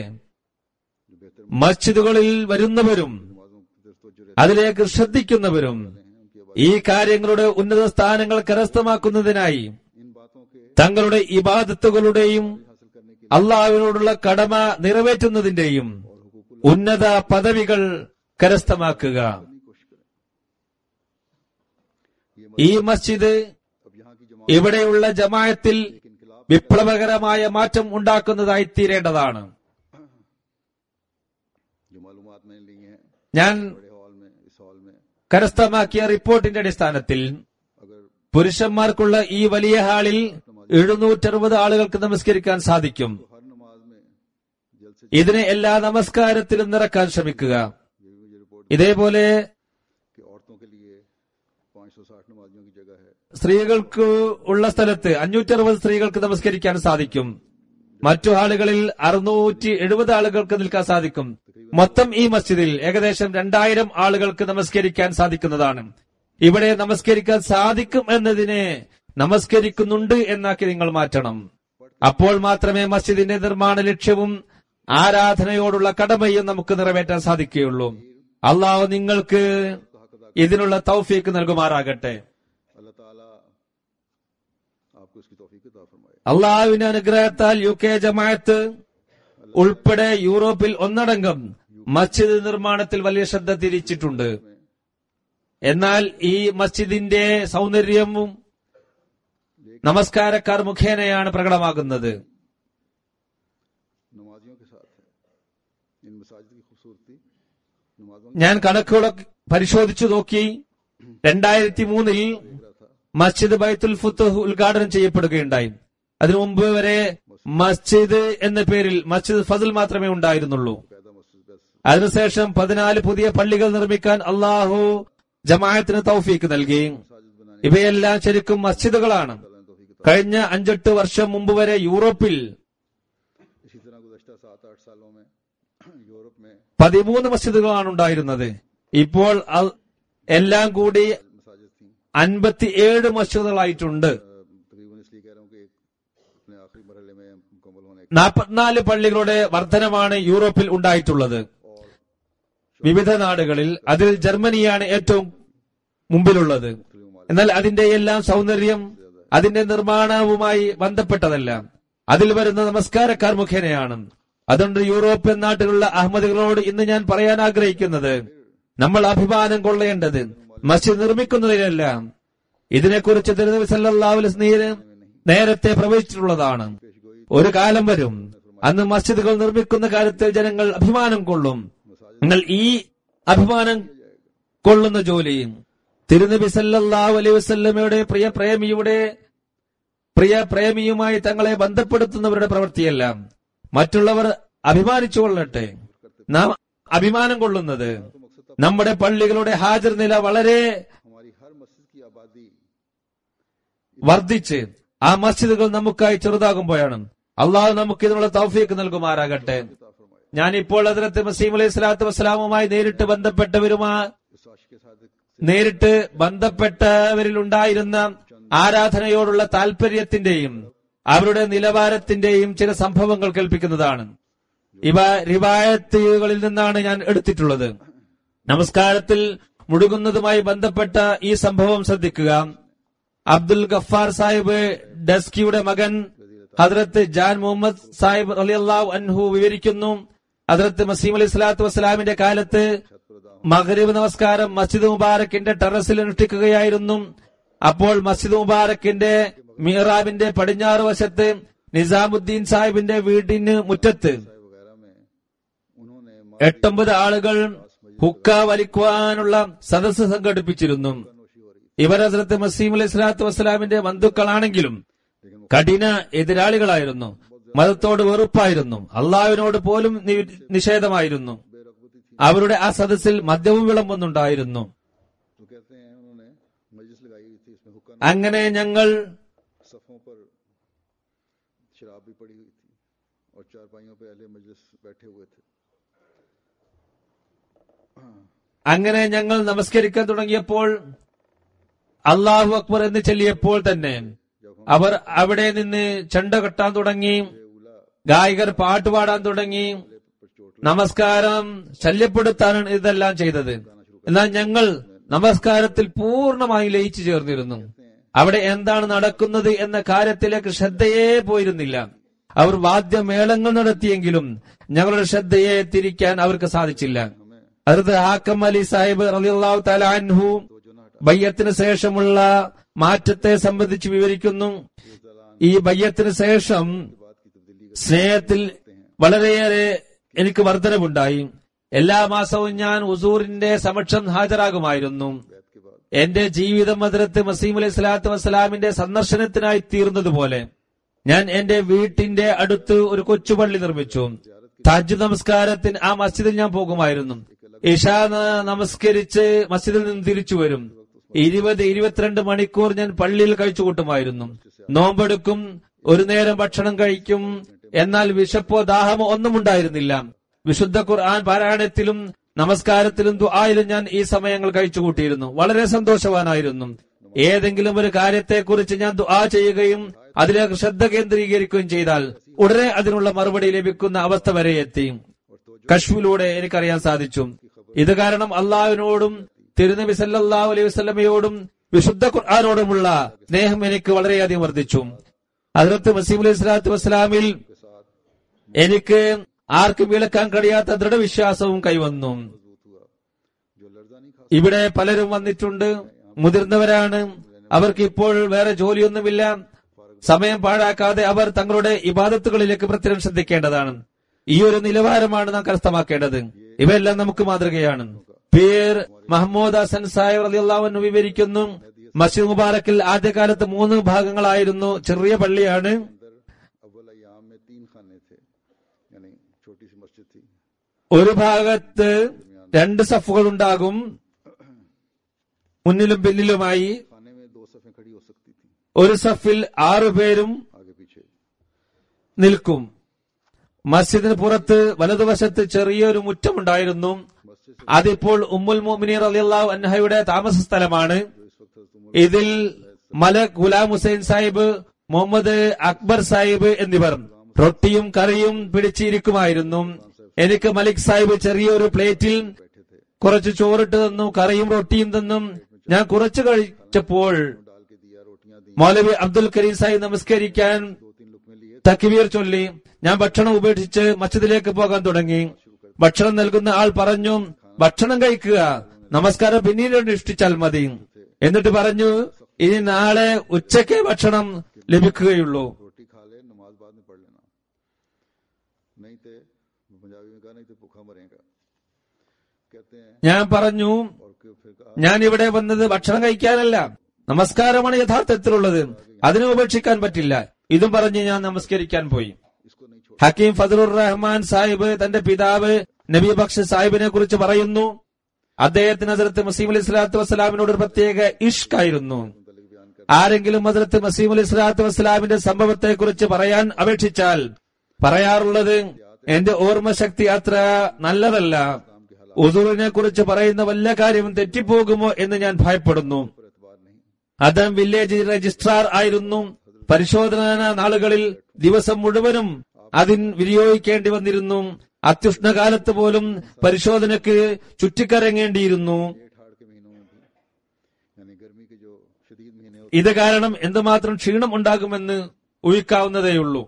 [SPEAKER 2] മസ്ജിദുകളിൽ വരുന്നവരും അതിലേക്ക് ശ്രദ്ധിക്കുന്നവരും ഈ കാര്യങ്ങളുടെ ഉന്നത സ്ഥാനങ്ങൾ കരസ്ഥമാക്കുന്നതിനായി തങ്ങളുടെ ഇബാദത്തുകളുടെയും അള്ളാഹുവിനോടുള്ള കടമ നിറവേറ്റുന്നതിന്റെയും ഉന്നത പദവികൾ കരസ്ഥമാക്കുക. ഈ മസ്ജിദ് ഇവിടെയുള്ള ജമാഅത്തിൽ വിപ്ലവകരമായ മാറ്റം ഉണ്ടാക്കുന്നതായി തീരേണ്ടതാണ്. ഞാൻ കരസ്ഥമാക്കിയ റിപ്പോർട്ടിന്റെ അടിസ്ഥാനത്തിൽ പുരുഷന്മാർക്കുള്ള ഈ വലിയ ഹാളിൽ 760 ആളുകൾക്ക് നമസ്കരിക്കാൻ സാധിക്കും. ഇതിനെ എല്ലാ നമസ്കാരത്തിലും നിറക്കാൻ ശ്രമിക്കുക. ഇതേപോലെ സ്ത്രീകൾക്ക് ഉള്ള സ്ഥലത്ത് 560 സ്ത്രീകൾക്ക് നമസ്കരിക്കാൻ സാധിക്കും. മറ്റു ഹാളുകളിൽ 670 ആളുകൾക്ക് നിൽക്കാൻ സാധിക്കും. മൊത്തം ഈ മസ്ജിദിൽ ഏകദേശം 2000 ആളുകൾക്ക് നമസ്കരിക്കാൻ സാധിക്കുന്നതാണ്. ഇവിടെ നമസ്കരിക്കാൻ സാധിക്കും എന്നതിനെ നമസ്കരിക്കുന്നുണ്ട് എന്നാക്കി നിങ്ങൾ മാറ്റണം. അപ്പോൾ മാത്രമേ മസ്ജിദിന്റെ നിർമ്മാണ ലക്ഷ്യവും ആരാധനയോടുള്ള കടമയും നമുക്ക് നിറവേറ്റാൻ സാധിക്കുകയുള്ളൂ. അള്ളാഹു നിങ്ങൾക്ക് ഇതിനുള്ള തൗഫീക്ക് നൽകുമാറാകട്ടെ. അള്ളാഹുവിന്റെ അനുഗ്രഹത്താൽ UK ജമാഅത്ത് ഉൾപ്പെടെ യൂറോപ്പിൽ ഒന്നടങ്കം മസ്ജിദ് നിർമ്മാണത്തിൽ വലിയ ശ്രദ്ധ തിരിച്ചിട്ടുണ്ട്. എന്നാൽ ഈ മസ്ജിദിന്റെ സൗന്ദര്യവും നമസ്കാരക്കാർ മുഖേനയാണ് പ്രകടമാകുന്നത്. ഞാൻ കണക്കുകളൊക്കെ പരിശോധിച്ചു നോക്കി. 2003 മസ്ജിദ് ബൈത്തുൽ ഫുത്തുഹ് ഉദ്ഘാടനം ചെയ്യപ്പെടുകയുണ്ടായി. അതിനു മുമ്പ് വരെ മസ്ജിദ് എന്ന പേരിൽ മസ്ജിദ് ഫസൽ മാത്രമേ ഉണ്ടായിരുന്നുള്ളൂ. അതിനുശേഷം 14 പുതിയ പള്ളികൾ നിർമ്മിക്കാൻ അള്ളാഹു ജമാഅത്തിന് തൗഫീക്ക് നൽകി. ഇവയെല്ലാം ശരിക്കും മസ്ജിദുകളാണ്. കഴിഞ്ഞ 5-8 വർഷം മുമ്പ് വരെ യൂറോപ്പിൽ 13 മസ്ജിദുകളാണ് ഉണ്ടായിരുന്നത്. ഇപ്പോൾ എല്ലാം കൂടി 57 മസ്ജിദുകളായിട്ടുണ്ട്. 44 പള്ളികളുടെ വർധനമാണ് യൂറോപ്പിൽ ഉണ്ടായിട്ടുള്ളത്. വിവിധ നാടുകളിൽ അതിൽ ജർമ്മനിയാണ് ഏറ്റവും മുമ്പിലുള്ളത്. എന്നാൽ അതിന്റെ എല്ലാം സൗന്ദര്യം അതിന്റെ നിർമ്മാണവുമായി ബന്ധപ്പെട്ടതല്ല, അതിൽ വരുന്ന നമസ്കാരക്കാർ മുഖേനയാണ്. അതുകൊണ്ട് യൂറോപ്യൻ നാട്ടിലുള്ള അഹമ്മദികളോട് ഇന്ന് ഞാൻ പറയാൻ ആഗ്രഹിക്കുന്നത്, നമ്മൾ അഭിമാനം കൊള്ളേണ്ടത് മസ്ജിദ് നിർമ്മിക്കുന്നതിലല്ല. ഇതിനെക്കുറിച്ച് തിരുനബി സല്ലല്ലാഹു അലൈഹി വസല്ലം നേരത്തെ പ്രവചിച്ചിട്ടുള്ളതാണ്. ഒരു കാലം വരും അന്ന് മസ്ജിദുകൾ നിർമ്മിക്കുന്ന കാര്യത്തിൽ ജനങ്ങൾ അഭിമാനം കൊള്ളും. നിങ്ങൾ ഈ അഭിമാനം കൊള്ളുന്ന ജോലി തിരുനബി സല്ലല്ലാഹു അലൈഹി വസല്ലമയുടെ പ്രിയ പ്രേമിയുമായി തങ്ങളെ ബന്ധപ്പെടുത്തുന്നവരുടെ പ്രവൃത്തിയല്ല. മറ്റുള്ളവർ അഭിമാനിച്ചു കൊള്ളട്ടെ. നാം അഭിമാനം കൊള്ളുന്നത് നമ്മുടെ പള്ളികളുടെ ഹാജർ നില വളരെ വർദ്ധിച്ച് ആ മസ്ജിദുകൾ നമുക്കായി ചെറുതാകുമ്പോഴാണ്. അള്ളാഹു നമുക്ക് ഇതിനുള്ള തൗഫീക്ക് നൽകുമാറാകട്ടെ. ഞാനിപ്പോൾ ഹദ്റത്ത് മസീഹ് അലൈഹി സ്വലാത്തു വസ്സലാമുമായി നേരിട്ട് ബന്ധപ്പെട്ടവരിൽ ഉണ്ടായിരുന്ന ആരാധനയോടുള്ള താല്പര്യത്തിന്റെയും അവരുടെ നിലവാരത്തിന്റെയും ചില സംഭവങ്ങൾ കേൾപ്പിക്കുന്നതാണ്. ഇവ റിവായത്തുകളിൽ നിന്നാണ് ഞാൻ എടുത്തിട്ടുള്ളത്. നമസ്കാരത്തിൽ മുഴുകുന്നതുമായി ബന്ധപ്പെട്ട ഈ സംഭവം ശ്രദ്ധിക്കുക. അബ്ദുൽ ഗഫാർ സാഹിബ് ഡസ്കിയുടെ മകൻ ഹദ്റത്ത് ജാൻ മുഹമ്മദ് സാഹിബ് റളിയല്ലാഹു അൻഹു വിവരിക്കുന്നു, ഹദ്റത്ത് മസീഹ് അലൈഹി സ്വലാത്തു വസ്സലാമിന്റെ കാലത്ത് മഗ്രിബ് നമസ്കാരം മസ്ജിദ് മുബാറക്കിന്റെ ടെറസിൽ അനുഷ്ഠിക്കുകയായിരുന്നു. അപ്പോൾ മസ്ജിദ് മുബാറക്കിന്റെ മിഹ്റാബിന്റെ പടിഞ്ഞാറ് വശത്ത് നിസാമുദ്ദീൻ സാഹിബിന്റെ വീടിന് മുറ്റത്ത് 8-9 ആളുകൾ ഹുക്ക വലിക്കുവാനുള്ള സദസ്സ് സംഘടിപ്പിച്ചിരുന്നു. ഇവർ ഹസ്രത്ത് മസീഹ് അലൈഹി സ്വലാത്തു വസ്സലാമിന്റെ ബന്ധുക്കളാണെങ്കിലും കഠിന എതിരാളികളായിരുന്നു. മതത്തോട് വെറുപ്പായിരുന്നു. അള്ളാഹുവിനോട് പോലും നിഷേധമായിരുന്നു. അവരുടെ ആ സദസ്സിൽ മദ്യവും വിളമ്പുന്നുണ്ടായിരുന്നു. അങ്ങനെ ഞങ്ങൾ നമസ്കരിക്കാൻ തുടങ്ങിയപ്പോൾ അല്ലാഹു അക്ബർ എന്ന് ചൊല്ലിയപ്പോൾ തന്നെ അവർ അവിടെ നിന്ന് ചെണ്ട കെട്ടാൻ തുടങ്ങി. ഗായകർ പാട്ടുപാടാൻ തുടങ്ങി. നമസ്കാരം ശല്യപ്പെടുത്താനാണ് ഇതെല്ലാം ചെയ്തത്. എന്നാൽ ഞങ്ങൾ നമസ്കാരത്തിൽ പൂർണ്ണമായി ലയിച്ചു ചേർന്നിരുന്നു. അവിടെ എന്താണ് നടക്കുന്നത് എന്ന കാര്യത്തിലേക്ക് ശ്രദ്ധയെ പോയിരുന്നില്ല. അവർ വാദ്യമേളങ്ങൾ നടത്തിയെങ്കിലും ഞങ്ങളുടെ ശ്രദ്ധയെ തിരിക്കാൻ അവർക്ക് സാധിച്ചില്ല. ഹദ്റത്ത് ഹാക്കം അലി സാഹിബ് റളിയല്ലാഹു തആല അൻഹു ബയ്യത്തിന് ശേഷമുള്ള മാറ്റത്തെ സംബന്ധിച്ച് വിവരിക്കുന്നു. ഈ ബയ്യത്തിന് ശേഷം സ്നേഹത്തിൽ വളരെയേറെ എനിക്ക് വർധനവുണ്ടായി. എല്ലാ മാസവും ഞാൻ ഹുസൂറിന്റെ സമക്ഷം ഹാജരാകുമായിരുന്നു. എന്റെ ജീവിതം ഹദ്റത്ത് മസീഹ് അലൈഹി സ്വലാത്തു വസ്സലാമിന്റെ സന്ദർശനത്തിനായി തീർന്നതുപോലെ ഞാൻ എന്റെ വീട്ടിന്റെ അടുത്ത് ഒരു കൊച്ചുപള്ളി നിർമ്മിച്ചു. തഹജ്ജുദ് നമസ്കാരത്തിന് ആ മസ്ജിദിൽ ഞാൻ പോകുമായിരുന്നു. ഇശാ നമസ്കരിച്ച് മസ്ജിദിൽ നിന്ന് തിരിച്ചു വരും. 20-22 മണിക്കൂർ ഞാൻ പള്ളിയിൽ കഴിച്ചുകൂട്ടുമായിരുന്നു. നോമ്പെടുക്കും, ഒരു നേരം ഭക്ഷണം കഴിക്കും. എന്നാൽ വിശപ്പോ ദാഹമോ ഒന്നും ഉണ്ടായിരുന്നില്ല. വിശുദ്ധ ഖുർആൻ പാരായണത്തിലും നമസ്കാരത്തിലും ദുആയിലും ഞാൻ ഈ സമയങ്ങൾ കഴിച്ചുകൂട്ടിയിരുന്നു. വളരെ സന്തോഷവാനായിരുന്നു. ഏതെങ്കിലും ഒരു കാര്യത്തെക്കുറിച്ച് ഞാൻ ദുആ ചെയ്യുകയും അതിലേക്ക് ശ്രദ്ധ കേന്ദ്രീകരിക്കുകയും ചെയ്താൽ ഉടനെ അതിനുള്ള മറുപടി ലഭിക്കുന്ന അവസ്ഥ വരെ എത്തി. കശ്ഫിലൂടെ എനിക്കറിയാൻ സാധിച്ചു. ഇത് കാരണം അള്ളാഹുവിനോടും തിരുനബി സല്ലല്ലാഹു അലൈഹി വസല്ലമയോടും വിശുദ്ധ ഖുർആനോടുമുള്ള സ്നേഹം എനിക്ക് വളരെയധികം വർദ്ധിച്ചു. ഹദ്റത്ത് മസീഹ് അലൈഹി സ്വലാത്തു വസ്സലാമിൽ എനിക്ക് ആർക്കും വിളക്കാൻ കഴിയാത്ത ദൃഢവിശ്വാസവും കൈവന്നു. ഇവിടെ പലരും വന്നിട്ടുണ്ട്, മുതിർന്നവരാണ്. അവർക്ക് ഇപ്പോൾ വേറെ ജോലിയൊന്നുമില്ല. സമയം പാഴാക്കാതെ അവർ തങ്ങളുടെ ഇബാദത്തുകളിലേക്ക് പ്രത്യേകം ശ്രദ്ധിക്കേണ്ടതാണ്. ഈ ഒരു നിലവാരമാണ് നാം കരസ്ഥമാക്കേണ്ടത്. ഇവയെല്ലാം നമുക്ക് മാതൃകയാണ്. പീർ മഹ്മൂദ് ഹസൻ സാഹിബ് റളിയല്ലാഹു അൻഹു വിവരിക്കുന്നു, മസ്ജിദ് മുബാറക്കിൽ ആദ്യകാലത്ത് 3 ഭാഗങ്ങളായിരുന്നു. ചെറിയ പള്ളിയാണ്. ഒരു ഭാഗത്ത് 2 സഫുകൾ ഉണ്ടാകും, മുന്നിലും പിന്നിലുമായി. ഒരു സഫിൽ 6 പേരും നിൽക്കും. മസ്ജിദിന് പുറത്ത് വലതുവശത്ത് ചെറിയൊരു മുറ്റമുണ്ടായിരുന്നു. അതിപ്പോൾ ഉമ്മുൽ മുഅ്മിനീൻ റളിയല്ലാഹു അൻഹയുടെ താമസ സ്ഥലമാണ്. ഇതിൽ മലക് ഗുലാം ഹുസൈൻ സാഹിബ്, മുഹമ്മദ് അക്ബർ സാഹിബ് എന്നിവർ റൊട്ടിയും കറിയും പിടിച്ചിരിക്കുമായിരുന്നു. എനിക്ക് മലിക് സാഹിബ് ചെറിയൊരു പ്ലേറ്റിൽ കുറച്ച് ചോറിട്ട് തന്നു, കറിയും റൊട്ടിയും തന്നും. ഞാൻ കുറച്ചു കഴിച്ചപ്പോൾ മൗലവി അബ്ദുൽ കരീം സാഹിബ് നമസ്കരിക്കാൻ തക്ബീർ ചൊല്ലി. ഞാൻ ഭക്ഷണം ഉപേക്ഷിച്ച് മസ്ജിദിലേക്ക് പോകാൻ തുടങ്ങി. ഭക്ഷണം നൽകുന്ന ആൾ പറഞ്ഞു, ഭക്ഷണം കഴിക്കുക, നമസ്കാരം പിന്നീട് അനുഷ്ഠിച്ചാൽ മതി. എന്നിട്ട് പറഞ്ഞു, ഇനി നാളെ ഉച്ചയ്ക്ക് ഭക്ഷണം ലഭിക്കുകയുള്ളൂ. ഞാൻ പറഞ്ഞു, ഞാൻ ഇവിടെ വന്നത് ഭക്ഷണം കഴിക്കാനല്ല, നമസ്കാരമാണ് യഥാർത്ഥത്തിലുള്ളത്, അതിനെ ഉപേക്ഷിക്കാൻ പറ്റില്ല. ഇതും പറഞ്ഞ് ഞാൻ നമസ്കരിക്കാൻ പോയി. ഹക്കീം ഫദ്ലുർ റഹ്മാൻ സാഹിബ് തന്റെ പിതാവ് നബി ബക്ഷ് സാഹിബിനെ കുറിച്ച് പറയുന്നു, അദ്ദേഹത്തിന് ഹദ്റത്ത് മസീഹ് അലൈഹി സ്വലാത്തു വസ്സലാമിനോട് ഒരു പ്രത്യേക ഇഷ്കായിരുന്നു. ആരെങ്കിലും ഹദ്റത്ത് മസീഹ് അലൈഹി സ്വലാത്തു വസ്സലാമിന്റെ സംഭവത്തെ കുറിച്ച് പറയാൻ അപേക്ഷിച്ചാൽ പറയാറുള്ളത്, എന്റെ ഓർമ്മശക്തി അത്ര നല്ലതല്ല, ഉസൂറിനെ കുറിച്ച് പറയുന്ന വല്ല കാര്യവും തെറ്റിപ്പോകുമോ എന്ന് ഞാൻ ഭയപ്പെടുന്നു. അദ്ദേഹം വില്ലേജ് രജിസ്ട്രാർ ആയിരുന്നു. പരിശോധനാ നാളുകളിൽ ദിവസം മുഴുവനും അതിന് വിനിയോഗിക്കേണ്ടി വന്നിരുന്നു. അത്യുഷ്ണകാലത്ത് പോലും പരിശോധനയ്ക്ക് ചുറ്റിക്കറങ്ങേണ്ടിയിരുന്നു. ഇത് കാരണം എന്തുമാത്രം ക്ഷീണം ഉണ്ടാകുമെന്ന് ഊഹിക്കാവുന്നതേയുള്ളൂ.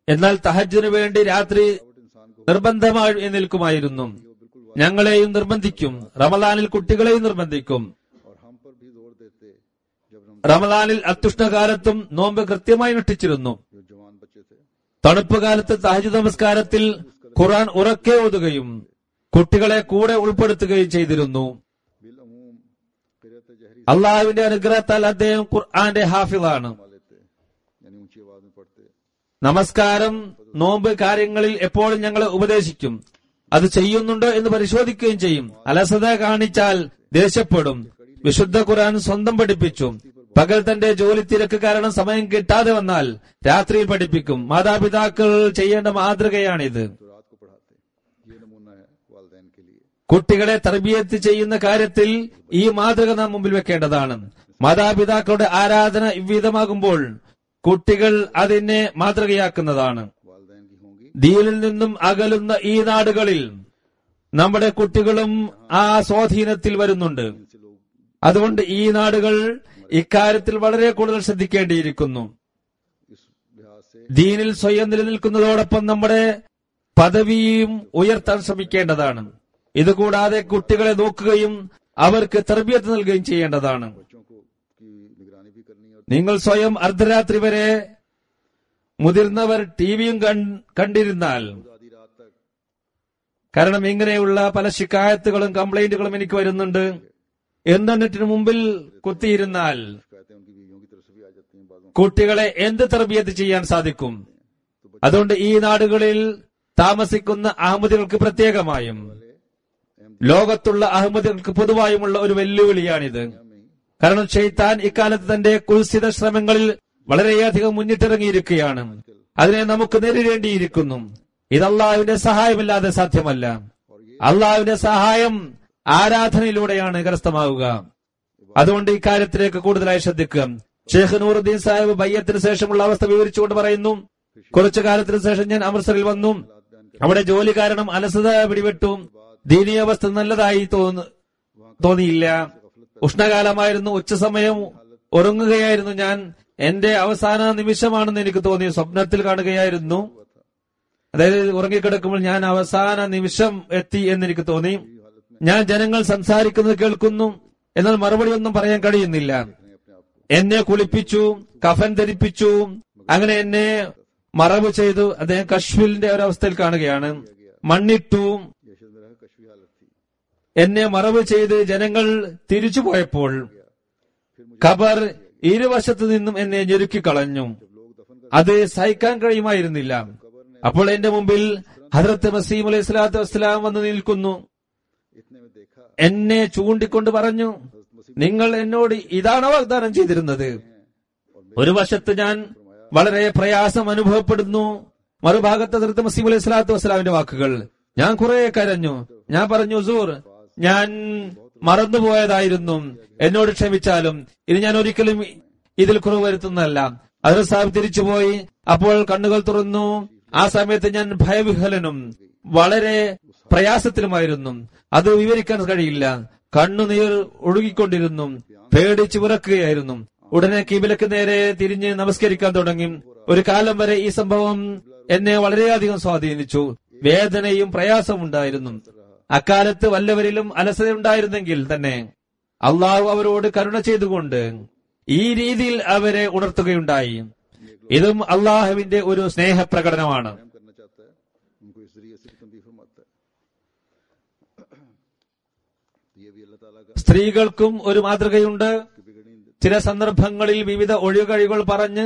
[SPEAKER 2] എന്നാൽ തഹജ്ജുദിന് വേണ്ടി രാത്രി നിർബന്ധമായി നിൽക്കുമായിരുന്നു. ഞങ്ങളെയും നിർബന്ധിക്കും, റമദാനിൽ കുട്ടികളെയും നിർബന്ധിക്കും. റമദാനിൽ അത്യുഷ്ണകാലത്തും നോമ്പ് കൃത്യമായി അനുഷ്ഠിച്ചിരുന്നു. തണുപ്പ് കാലത്ത് തഹജ്ജുദ് നമസ്കാരത്തിൽ ഖുർആൻ ഉറക്കെ ഓതുകയും കുട്ടികളെ കൂടെ ഉൾപ്പെടുത്തുകയും ചെയ്തിരുന്നു. അള്ളാഹുവിന്റെ അനുഗ്രഹത്താൽ അദ്ദേഹം ഖുർആന്റെ ഹാഫിളാണ്. നമസ്കാരം, നോമ്പ് കാര്യങ്ങളിൽ എപ്പോഴും ഞങ്ങളെ ഉപദേശിക്കും. അത് ചെയ്യുന്നുണ്ടോ എന്ന് പരിശോധിക്കുകയും ചെയ്യും. അലസത കാണിച്ചാൽ ദേഷ്യപ്പെടും. വിശുദ്ധ ഖുർആൻ സ്വന്തം പഠിപ്പിച്ചു. പകൽ തന്റെ ജോലി തിരക്ക് കാരണം സമയം കിട്ടാതെ വന്നാൽ രാത്രിയിൽ പഠിപ്പിക്കും. മാതാപിതാക്കൾ ചെയ്യേണ്ട മാതൃകയാണിത്. കുട്ടികളെ തർബിയത്ത് ചെയ്യുന്ന കാര്യത്തിൽ ഈ മാതൃക നാം മുമ്പിൽ വെക്കേണ്ടതാണ്. മാതാപിതാക്കളുടെ ആരാധന ഇவ்விധമാകുമ്പോൾ കുട്ടികൾ അതിനെ മാതൃകയാക്കുന്നതാണ്. ദീനിൽ നിന്നും അകലുന്ന ഈ നാടുകളിൽ നമ്മുടെ കുട്ടികളും ആ സ്വാധീനത്തിൽ വരുന്നുണ്ട്. അതുകൊണ്ട് ഈ നാടുകൾ ഇക്കാര്യത്തിൽ വളരെ കൂടുതൽ ശ്രദ്ധിക്കേണ്ടിയിരിക്കുന്നു. ദീനിൽ സ്വയം നിലനിൽക്കുന്നതോടൊപ്പം നമ്മുടെ പദവിയും ഉയർത്താൻ ശ്രമിക്കേണ്ടതാണ്. ഇതുകൂടാതെ കുട്ടികളെ നോക്കുകയും അവർക്ക് തർബിയത്ത് നൽകുകയും ചെയ്യേണ്ടതാണ്. നിങ്ങൾ സ്വയം അർദ്ധരാത്രി വരെ മുതിർന്നവർ ടിവിയും കണ്ടിരുന്നാൽ, കാരണം ഇങ്ങനെയുള്ള പല ശിക്കായത്തുകളും കംപ്ലൈന്റുകളും എനിക്ക് വരുന്നുണ്ട്, എന്നിട്ടിന് മുമ്പിൽ കുത്തിയിരുന്നാൽ കുട്ടികളെ എന്ത് തർബിയത്ത് ചെയ്യാൻ സാധിക്കും? അതുകൊണ്ട് ഈ നാടുകളിൽ താമസിക്കുന്ന അഹമ്മദികൾക്ക് പ്രത്യേകമായും ലോകത്തുള്ള അഹമ്മദികൾക്ക് പൊതുവായുമുള്ള ഒരു വെല്ലുവിളിയാണിത്. കാരണം ശൈത്താൻ ഇക്കാലത്ത് തന്റെ കുൽസിത ശ്രമങ്ങളിൽ വളരെയധികം മുന്നിട്ടിറങ്ങിയിരിക്കുകയാണ്. അതിനെ നമുക്ക് നേരിടേണ്ടിയിരിക്കുന്നു. ഇത് അള്ളാഹുവിന്റെ സഹായമില്ലാതെ സാധ്യമല്ല. അള്ളാഹുവിന്റെ സഹായം ആരാധനയിലൂടെയാണ് കരസ്ഥമാവുക. അതുകൊണ്ട് ഇക്കാര്യത്തിലേക്ക് കൂടുതലായി ശ്രദ്ധിക്കുക. ഷെയ്ഖ് നൂറുദ്ദീൻ സാഹിബ് ബയ്യത്തിന് ശേഷമുള്ള അവസ്ഥ വിവരിച്ചുകൊണ്ട് പറയുന്നു, കുറച്ചു കാലത്തിന് ശേഷം ഞാൻ അമൃത്സറിൽ വന്നു. അവിടെ ജോലി കാരണം അലസത പിടിപെട്ടു. ദീനീയാവസ്ഥ നല്ലതായി തോന്നിയില്ല. ഉഷ്ണകാലമായിരുന്നു. ഉച്ചസമയം ഉറങ്ങുകയായിരുന്നു ഞാൻ. എന്റെ അവസാന നിമിഷമാണെന്ന് എനിക്ക് തോന്നി. സ്വപ്നത്തിൽ കാണുകയായിരുന്നു. അതായത് ഉറങ്ങിക്കിടക്കുമ്പോൾ ഞാൻ അവസാന നിമിഷം എത്തി എന്നെനിക്ക് തോന്നി. ഞാൻ ജനങ്ങൾ സംസാരിക്കുന്നത് കേൾക്കുന്നു, എന്നാൽ മറുപടി ഒന്നും പറയാൻ കഴിയുന്നില്ല. എന്നെ കുളിപ്പിച്ചു, കഫൻ ധരിപ്പിച്ചു, അങ്ങനെ എന്നെ മറവ് ചെയ്തു. അദ്ദേഹം കശ്മീരിന്റെ ഒരവസ്ഥയിൽ കാണുകയാണ്. മണ്ണിട്ടു, എന്നെ മറവ് ചെയ്ത് ജനങ്ങൾ തിരിച്ചു പോയപ്പോൾ ഖബർ ഇരുവശത്തു നിന്നും എന്നെ ഞെരുക്കിക്കളഞ്ഞു. അത് സഹിക്കാൻ കഴിയുമായിരുന്നില്ല. അപ്പോൾ എന്റെ മുമ്പിൽ ഹദ്റത്ത് മസീഹ് അലൈഹി സ്വലാത്തു വസ്സലാം വന്ന് നിൽക്കുന്നു. എന്നെ ചൂണ്ടിക്കൊണ്ട് പറഞ്ഞു, നിങ്ങൾ എന്നോട് ഇതാണ് വാഗ്ദാനം ചെയ്തിരുന്നത്. ഒരു വശത്ത് ഞാൻ വളരെ പ്രയാസം അനുഭവപ്പെടുന്നു, മറുഭാഗത്ത് ഹദ്റത്ത് മസീഹ് അലൈഹി സ്വലാത്തു വസ്സലാമിന്റെ വാക്കുകൾ. ഞാൻ കുറെ കരഞ്ഞു. ഞാൻ പറഞ്ഞു, ഹുസൂർ, ഞാൻ മറന്നുപോയതായിരുന്നു, എന്നോട് ക്ഷമിച്ചാലും ഇനി ഞാൻ ഒരിക്കലും ഇതിൽ കുറവ് വരുത്തുന്നതല്ല. ഹദ്റത്ത് സാഹിബ് തിരിച്ചുപോയി. അപ്പോൾ കണ്ണുകൾ തുറന്നു. ആ സമയത്ത് ഞാൻ ഭയവിഹ്വലനും വളരെ പ്രയാസത്തിലുമായിരുന്നു. അത് വിവരിക്കാൻ കഴിയില്ല. കണ്ണുനീർ ഒഴുകിക്കൊണ്ടിരുന്നു. പേടിച്ചു വിറക്കുകയായിരുന്നു. ഉടനെ കിബിലക്ക് നേരെ തിരിഞ്ഞ് നമസ്കരിക്കാൻ തുടങ്ങി. ഒരു കാലം വരെ ഈ സംഭവം എന്നെ വളരെയധികം സ്വാധീനിച്ചു. വേദനയും പ്രയാസവും ഉണ്ടായിരുന്നു. അക്കാലത്ത് വല്ലവരിലും അലസതയുണ്ടായിരുന്നെങ്കിൽ തന്നെ അള്ളാഹു അവരോട് കരുണ ചെയ്തുകൊണ്ട് ഈ രീതിയിൽ അവരെ ഉണർത്തുകയുണ്ടായി. ഇതും അള്ളാഹുവിന്റെ ഒരു സ്നേഹപ്രകടനമാണ്. സ്ത്രീകൾക്കും ഒരു മാതൃകയുണ്ട്. ചില സന്ദർഭങ്ങളിൽ വിവിധ ഒഴികഴികൾ പറഞ്ഞ്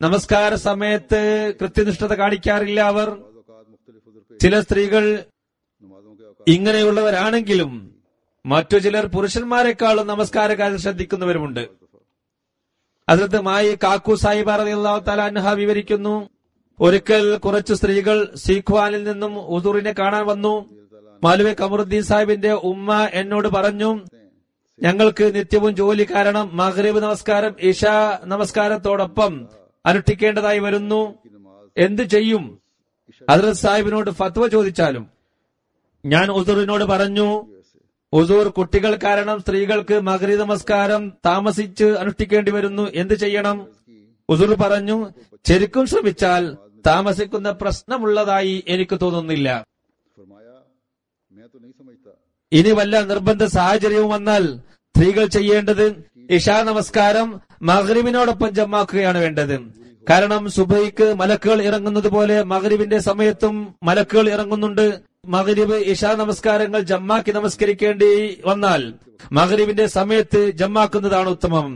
[SPEAKER 2] നമസ്കാര സമയത്ത് കൃത്യനിഷ്ഠത കാണിക്കാറില്ല അവർ. ചില സ്ത്രീകൾ ഇങ്ങനെയുള്ളവരാണെങ്കിലും മറ്റു ചിലർ പുരുഷന്മാരെക്കാളും നമസ്കാര കാര്യം ശ്രദ്ധിക്കുന്നവരുമുണ്ട്. ഹദ്റത്ത് മായി കാക്കു സാഹിബ റളിയല്ലാഹു തആല അൻഹ വിവരിക്കുന്നു, ഒരിക്കൽ കുറച്ചു സ്ത്രീകൾ സീഖ്വാനിൽ നിന്നും ഹുസൂറിനെ കാണാൻ വന്നു. മൗലവി ഖമറുദ്ദീൻ സാഹിബിന്റെ ഉമ്മ എന്നോട് പറഞ്ഞു, ഞങ്ങൾക്ക് നിത്യവും ജോലി കാരണം മഗ്രിബ് നമസ്കാരം ഇശാ നമസ്കാരത്തോടൊപ്പം അനുഷ്ഠിക്കേണ്ടതായി വരുന്നു. എന്ത് ചെയ്യും? ഹദ്റത്ത് സാഹിബിനോട് ഫത്വ ചോദിച്ചാലും. ഞാൻ ഹുസൂറിനോട് പറഞ്ഞു, ഹുസൂർ, കുട്ടികൾ കാരണം സ്ത്രീകൾക്ക് മഗ്രിബ് നമസ്കാരം താമസിച്ച് അനുഷ്ഠിക്കേണ്ടി വരുന്നു. എന്ത് ചെയ്യണം? ഹുസൂർ പറഞ്ഞു, ശരിക്കും ശ്രമിച്ചാൽ താമസിക്കുന്ന പ്രശ്നമുള്ളതായി എനിക്ക് തോന്നുന്നില്ല.
[SPEAKER 1] मैं तो नहीं समझता
[SPEAKER 2] ഇനി വല്ല നിർബന്ധ സാഹചര്യവും വന്നാൽ സ്ത്രീകൾ ചെയ്യേണ്ടത് ഇശാ നമസ്കാരം മഗ്രിബിനോടൊപ്പം ജമാക്കുകയാണ് വേണ്ടത്. കാരണം സുബഹിക്ക് മലക്കുകൾ ഇറങ്ങുന്നത് പോലെ മഗ്രിബിന്റെ സമയത്തും മലക്കുകൾ ഇറങ്ങുന്നുണ്ട്. മഗ്രിബ് ഇശാ നമസ്കാരങ്ങൾ ജമാക്കി നമസ്കരിക്കേണ്ടി വന്നാൽ മഗ്രിബിന്റെ സമയത്ത് ജമാക്കുന്നതാണ് ഉത്തമം.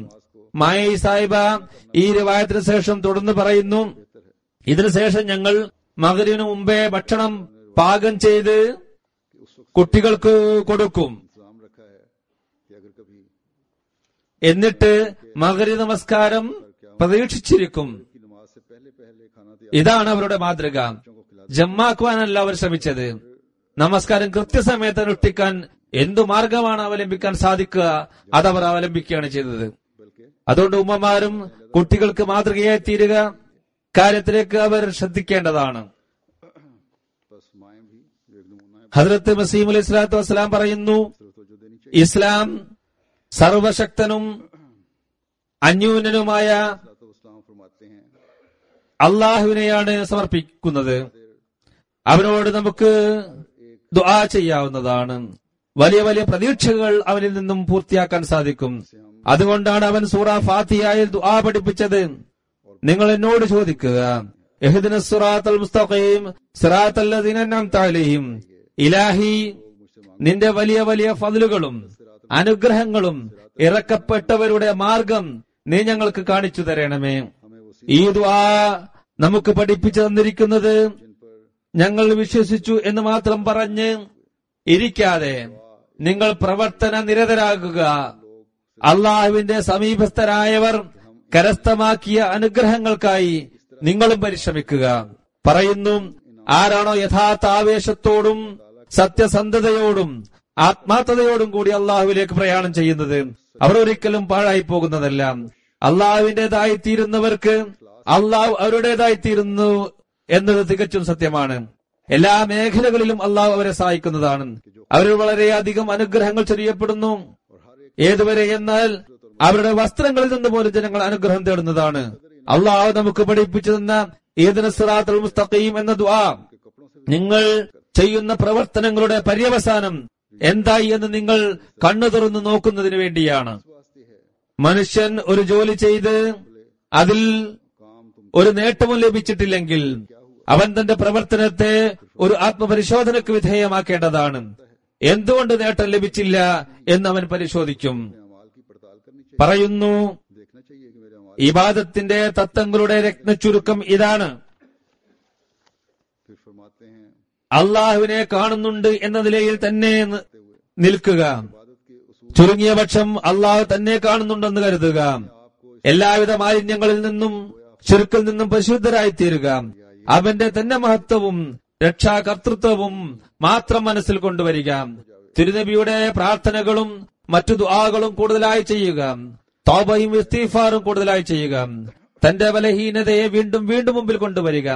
[SPEAKER 2] മായി സാഹിബ ഈ റിവായത്തിന് ശേഷം തുടർന്ന് പറയുന്നു, ഇതിനുശേഷം ഞങ്ങൾ മഗ്രിബിന് മുമ്പേ ഭക്ഷണം പാകം ചെയ്ത് കുട്ടികൾക്ക് കൊടുക്കും. എന്നിട്ട് മഗ്രിബ് നമസ്കാരം പ്രതീക്ഷിച്ചിരിക്കും. ഇതാണ് അവരുടെ മാതൃക. ജമ്മാക്കുവാനല്ല അവർ ശ്രമിച്ചത്. നമസ്കാരം കൃത്യസമയത്ത് അനുഷ്ഠിക്കാൻ എന്തു മാർഗമാണ് അവലംബിക്കാൻ സാധിക്കുക അതവർ അവലംബിക്കുകയാണ് ചെയ്തത്. അതുകൊണ്ട് ഉമ്മമാരും കുട്ടികൾക്ക് മാതൃകയായി തീരുക കാര്യത്തിലേക്ക് അവർ ശ്രദ്ധിക്കേണ്ടതാണ്. ഹദ്രത്ത് മസീഹ് അലൈഹി സ്വലാത്തു വസ്സലാം പറയുന്നു, ഇസ്ലാം സർവശക്തനും അന്യൂനനുമായ അള്ളാഹുവിനെയാണ് സമർപ്പിക്കുന്നത്. അവനോട് നമുക്ക് ദുആ ചെയ്യാവുന്നതാണ്. വലിയ വലിയ പ്രതീക്ഷകൾ അവനിൽ നിന്നും പൂർത്തിയാക്കാൻ സാധിക്കും. അതുകൊണ്ടാണ് അവൻ സൂറ ഫാത്തിഹയിൽ ദുആ പഠിപ്പിച്ചത്. നിങ്ങൾ എന്നോട് ചോദിക്കുക, ഇഹ്ദിനസ് സിറാത്തൽ മുസ്തഖീം സിറാത്തൽ ലദീന അൻഅംത അലൈഹിം. ഇലാഹി, നിന്റെ വലിയ വലിയ ഫദ്ലുകളും അനുഗ്രഹങ്ങളും ഇറക്കപ്പെട്ടവരുടെ മാർഗം നീ ഞങ്ങൾക്ക് കാണിച്ചു തരണമേ. ഈ ദുആ നമുക്ക് പഠിപ്പിച്ചു തന്നിരിക്കുന്നത് ഞങ്ങൾ വിശ്വസിച്ചു എന്ന് മാത്രം പറഞ്ഞ് ഇരിക്കാതെ നിങ്ങൾ പ്രവർത്തന നിരതരാകുക. അള്ളാഹുവിന്റെ സമീപസ്ഥരായവർ കരസ്ഥമാക്കിയ അനുഗ്രഹങ്ങൾക്കായി നിങ്ങളും പരിശ്രമിക്കുക. പറയുന്നു, ആരാണോ യഥാർത്ഥ ആവേശത്തോടും സത്യസന്ധതയോടും ആത്മാർത്ഥതയോടും കൂടി അള്ളാഹുവിലേക്ക് പ്രയാണം ചെയ്യുന്നത് അവർ ഒരിക്കലും പാഴായി പോകുന്നതല്ല. അള്ളാഹുവിന്റേതായി തീരുന്നവർക്ക് അള്ളാഹു അവരുടേതായിത്തീരുന്നു എന്നത് തികച്ചും സത്യമാണ്. എല്ലാ മേഖലകളിലും അള്ളാഹു അവരെ സഹായിക്കുന്നതാണ്. അവരിൽ വളരെയധികം അനുഗ്രഹങ്ങൾ ചൊരിയപ്പെടുന്നു. ഏതുവരെ എന്നാൽ അവരുടെ വസ്ത്രങ്ങളിൽ നിന്ന് പോലും ജനങ്ങൾ അനുഗ്രഹം തേടുന്നതാണ്. അള്ളാഹു നമുക്ക് പഠിപ്പിച്ചു തന്ന ഇഹ്ദിനസ് സിറാത്തൽ മുസ്തഖീം എന്ന ദുആ നിങ്ങൾ ചെയ്യുന്ന പ്രവർത്തനങ്ങളുടെ പര്യവസാനം എന്തായി എന്ന് നിങ്ങൾ കണ്ണു തുറന്ന് നോക്കുന്നതിന് വേണ്ടിയാണ്. മനുഷ്യൻ ഒരു ജോലി ചെയ്ത് അതിൽ ഒരു നേട്ടവും ലഭിച്ചിട്ടില്ലെങ്കിൽ അവൻ തന്റെ പ്രവർത്തനത്തെ ഒരു ആത്മപരിശോധനയ്ക്ക് വിധേയമാക്കേണ്ടതാണ്. എന്തുകൊണ്ട് നേട്ടം ലഭിച്ചില്ല എന്ന് അവൻ പരിശോധിക്കും. പറയുന്നു, ഇബാദത്തിന്റെ തത്വങ്ങളുടെ രത്നച്ചുരുക്കം ഇതാണ്: അള്ളാഹുവിനെ കാണുന്നുണ്ട് എന്ന നിലയിൽ തന്നെ നിൽക്കുക. ചുരുങ്ങിയ പക്ഷം അള്ളാഹു തന്നെ കാണുന്നുണ്ടെന്ന് കരുതുക. എല്ലാവിധ മാലിന്യങ്ങളിൽ നിന്നും ശിർക്കിൽ നിന്നും പരിശുദ്ധരായിത്തീരുക. അവന്റെ തന്നെ മഹത്വവും രക്ഷാകർത്തൃത്വവും മാത്രം മനസ്സിൽ കൊണ്ടുവരിക. തിരുനബിയുടെ പ്രാർത്ഥനകളും മറ്റു ദുആകളും കൂടുതലായി ചെയ്യുക. തൗബയും ഇസ്തിഗ്ഫാറും കൂടുതലായി ചെയ്യുക. തന്റെ ബലഹീനതയെ വീണ്ടും വീണ്ടും മുമ്പിൽ കൊണ്ടുവരിക.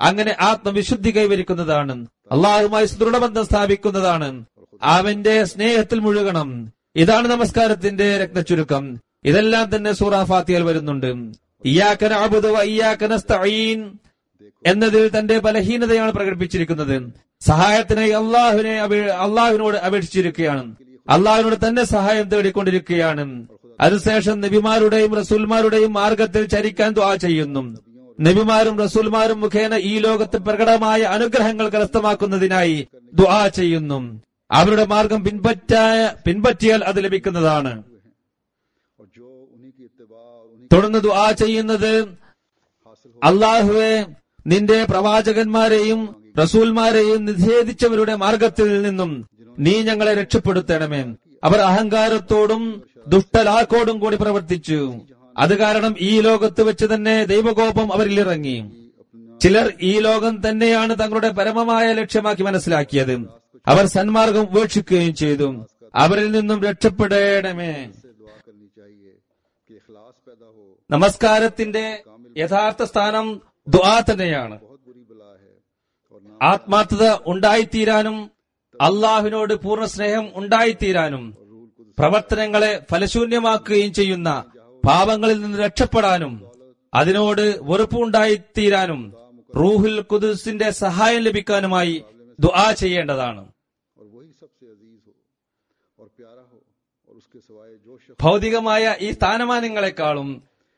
[SPEAKER 2] അങ്ങനെ ആത്മവിശുദ്ധി കൈവരിക്കുന്നതാണ്. അള്ളാഹുമായി ദൃഢബന്ധം സ്ഥാപിക്കുന്നതാണ്. അവന്റെ സ്നേഹത്തിൽ മുഴുകണം. ഇതാണ് നമസ്കാരത്തിന്റെ രത്നച്ചുരുക്കം. ഇതെല്ലാം തന്നെ സൂറ ഫാത്തിഹയിൽ വരുന്നുണ്ട്. ഇയ്യാക നഅ്ബുദു വ ഇയ്യാക നസ്തഈൻ എന്നതിൽ തന്റെ ബലഹീനതയാണ് പ്രകടിപ്പിച്ചിരിക്കുന്നത്. സഹായത്തിനായി അള്ളാഹുവിനോട് അപേക്ഷിച്ചിരിക്കുകയാണ്. അള്ളാഹുവിനോട് തന്നെ സഹായം തേടിക്കൊണ്ടിരിക്കുകയാണ്. അതിനുശേഷം നബിമാരുടെയും റസൂൽമാരുടെയും മാർഗത്തിൽ ചരിക്കാൻ ദുആ ചെയ്യുന്നു. നബിമാരും റസൂൽമാരും മുഖേന ഈ ലോകത്ത് പ്രകടമായ അനുഗ്രഹങ്ങൾ കരസ്ഥമാക്കുന്നതിനായി ദുആ ചെയ്യുന്നു. അവരുടെ മാർഗം പിൻപറ്റിയാൽ അത് ലഭിക്കുന്നതാണ്. തുടർന്ന് ദുആ ചെയ്യുന്നത്, അള്ളാഹുവേ, നിന്റെ പ്രവാചകന്മാരെയും റസൂൽമാരെയും നിഷേധിച്ചവരുടെ മാർഗത്തിൽ നിന്നും നീ ഞങ്ങളെ രക്ഷപ്പെടുത്തണമേ. അവർ അഹങ്കാരത്തോടും ദുഷ്ടലാക്കോടും കൂടി പ്രവർത്തിച്ചു. അത് കാരണം ഈ ലോകത്ത് വെച്ച് തന്നെ ദൈവകോപം അവരിൽ ഇറങ്ങി. ചിലർ ഈ ലോകം തന്നെയാണ് തങ്ങളുടെ പരമമായ ലക്ഷ്യമാക്കി മനസ്സിലാക്കിയത്. അവർ സന്മാർഗം ഉപേക്ഷിക്കുകയും ചെയ്തു. അവരിൽ നിന്നും രക്ഷപ്പെടണമേ. നമസ്കാരത്തിന്റെ യഥാർത്ഥ സ്ഥാനം ദുആ തന്നെയാണ്. ആത്മാർത്ഥത ഉണ്ടായിത്തീരാനും അള്ളാഹുവിനോട് പൂർണ്ണ സ്നേഹം ഉണ്ടായിത്തീരാനും പ്രവർത്തനങ്ങളെ ഫലശൂന്യമാക്കുകയും ചെയ്യുന്ന പാപങ്ങളിൽ നിന്ന് രക്ഷപ്പെടാനും അതിനോട് വെറുപ്പുണ്ടായിത്തീരാനും റൂഹുൽ ഖുദ്സിന്റെ സഹായം ലഭിക്കാനുമായി ദുആ ചെയ്യേണ്ടതാണ്. ഭൗതികമായ ഈ സ്ഥാനമാനങ്ങളെക്കാളും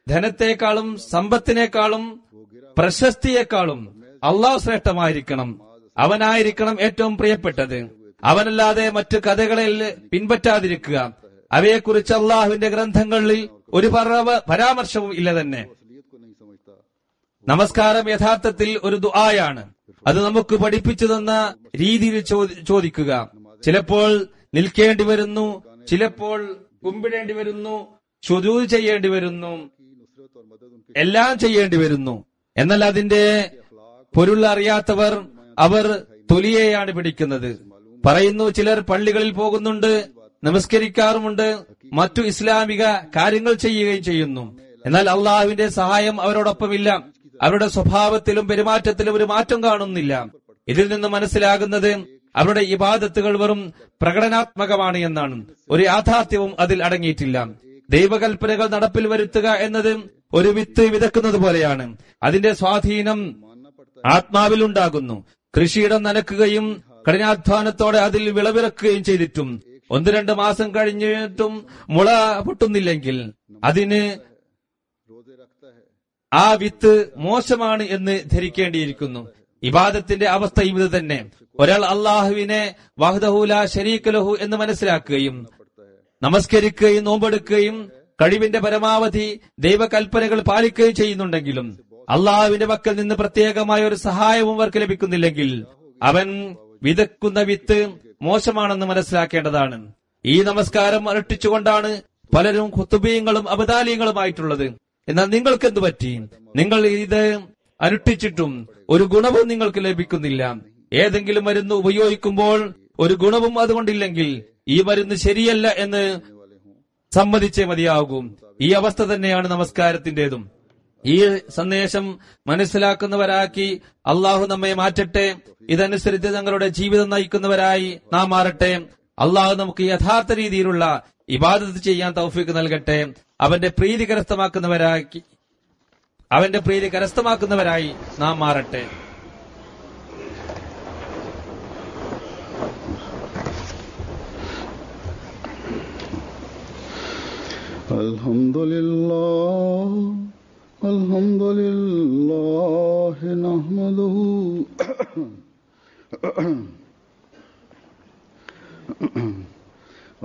[SPEAKER 2] ധനത്തെക്കാളും സമ്പത്തിനേക്കാളും പ്രശസ്തിയെക്കാളും അള്ളാഹു ശ്രേഷ്ഠമായിരിക്കണം. അവനായിരിക്കണം ഏറ്റവും പ്രിയപ്പെട്ടത്. അവനല്ലാതെ മറ്റു കഥകളിൽ പിൻപറ്റാതിരിക്കുക. അവയെക്കുറിച്ച് അള്ളാഹുവിന്റെ ഗ്രന്ഥങ്ങളിൽ ഒരു പരാമർശവും ഇല്ല തന്നെ. നമസ്കാരം യഥാർത്ഥത്തിൽ ഒരു ദുആയാണ്. അത് നമുക്ക് പഠിപ്പിച്ചു തന്ന രീതിയിൽ ചോദിക്കുക. ചിലപ്പോൾ നിൽക്കേണ്ടി വരുന്നു, ചിലപ്പോൾ കുമ്പിടേണ്ടി വരുന്നു, സുജൂദ് ചെയ്യേണ്ടി വരുന്നു, എല്ലാം ചെയ്യേണ്ടി വരുന്നു. എന്നാൽ അതിന്റെ പൊരുൾ അറിയാത്തവർ അവർ തൊലിയെയാണ് പിടിക്കുന്നത്. പറയുന്നു, ചിലർ പള്ളികളിൽ പോകുന്നുണ്ട്, നമസ്കരിക്കാറുമുണ്ട്, മറ്റു ഇസ്ലാമിക കാര്യങ്ങൾ ചെയ്യുകയും ചെയ്യുന്നു. എന്നാൽ അള്ളാഹുവിന്റെ സഹായം അവരോടൊപ്പമില്ല. അവരുടെ സ്വഭാവത്തിലും പെരുമാറ്റത്തിലും ഒരു മാറ്റം കാണുന്നില്ല. ഇതിൽ നിന്ന് മനസ്സിലാകുന്നത് അവരുടെ ഇബാദത്തുകൾ വെറും പ്രകടനാത്മകമാണ് എന്നാണ്. ഒരു യാഥാർത്ഥ്യവും അതിൽ അടങ്ങിയിട്ടില്ല. ദൈവകൽപ്പനകൾ നടപ്പിൽ വരുത്തുക എന്നത് ഒരു വിത്ത് വിതക്കുന്നത് പോലെയാണ്. അതിന്റെ സ്വാധീനം ആത്മാവിൽ ഉണ്ടാകുന്നു. കൃഷിയിടം നനക്കുകയും കഠിനാധ്വാനത്തോടെ അതിൽ വിളവിറക്കുകയും ചെയ്തിട്ടും 1-2 മാസം കഴിഞ്ഞിട്ടും മുള പൊട്ടുന്നില്ലെങ്കിൽ അതിന് ആ വിത്ത് മോശമാണ് എന്ന് ധരിക്കേണ്ടിയിരിക്കുന്നു. ഇബാദത്തിന്റെ അവസ്ഥയും ഇത് തന്നെ. ഒരാൾ അള്ളാഹുവിനെ വഹ്ദഹു ലാ ശരീക ലഹു എന്ന് മനസ്സിലാക്കുകയും നമസ്കരിക്കുകയും നോമ്പെടുക്കുകയും കഴിവിന്റെ പരമാവധി ദൈവകൽപ്പനകൾ പാലിക്കുകയും ചെയ്യുന്നുണ്ടെങ്കിലും അള്ളാഹുവിന്റെ പക്കൽ നിന്ന് പ്രത്യേകമായ ഒരു സഹായവും അവർക്ക് ലഭിക്കുന്നില്ലെങ്കിൽ അവൻ വിതക്കുന്ന വിത്ത് മോശമാണെന്ന് മനസ്സിലാക്കേണ്ടതാണ്. ഈ നമസ്കാരം അനുഷ്ഠിച്ചുകൊണ്ടാണ് പലരും ഖുതുബീങ്ങളും അബ്ദാലികളുമായിട്ടുള്ളത്. എന്നാൽ നിങ്ങൾക്ക് എന്തു പറ്റി? നിങ്ങൾ ഇത് അനുഷ്ഠിച്ചിട്ടും ഒരു ഗുണവും നിങ്ങൾക്ക് ലഭിക്കുന്നില്ല. ഏതെങ്കിലും മരുന്ന് ഉപയോഗിക്കുമ്പോൾ ഒരു ഗുണവും അതുകൊണ്ടില്ലെങ്കിൽ ഈ മരുന്ന് ശരിയല്ല എന്ന് സമ്മതിച്ചേ മതിയാകും. ഈ അവസ്ഥ തന്നെയാണ് നമസ്കാരത്തിന്റേതും. ഈ സന്ദേശം മനസ്സിലാക്കുന്നവരാക്കി അള്ളാഹു നമ്മെ മാറ്റട്ടെ. ഇതനുസരിച്ച് ഞങ്ങളുടെ ജീവിതം നയിക്കുന്നവരായി നാം മാറട്ടെ. അള്ളാഹു നമുക്ക് യഥാർത്ഥ രീതിയിലുള്ള ഇബാദത്ത് ചെയ്യാൻ തൗഫീഖ് നൽകട്ടെ. അവന്റെ പ്രീതി കരസ്ഥമാക്കുന്നവരായി നാം മാറട്ടെ.
[SPEAKER 1] അൽഹംദുലില്ലാഹി നഹ്മദുഹു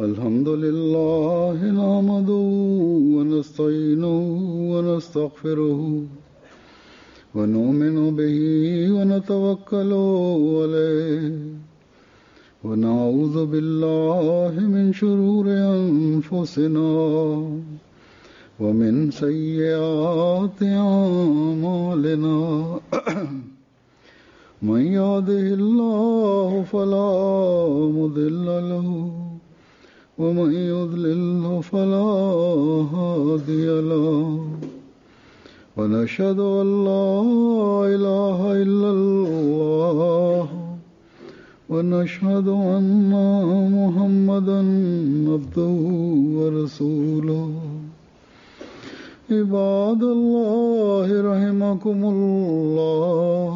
[SPEAKER 1] അൽഹംദുലില്ലാഹി നഹ്മദുഹു വനസ്തഈനുഹു വനസ്തഗ്ഫിറുഹു വനുഅ്മിനു ബിഹി വനതവക്കലു അലൈഹി വനഊദു ബില്ലാഹി മിൻ ശുറൂരി അൻഫുസിനാ ومن سيئات أعمالنا من يهده الله فلا مضل له ومن يضلل فلا هادي له ونشهد أن لا إله إلا الله ونشهد أن محمدا عبده ورسوله عباد الله رحمكم الله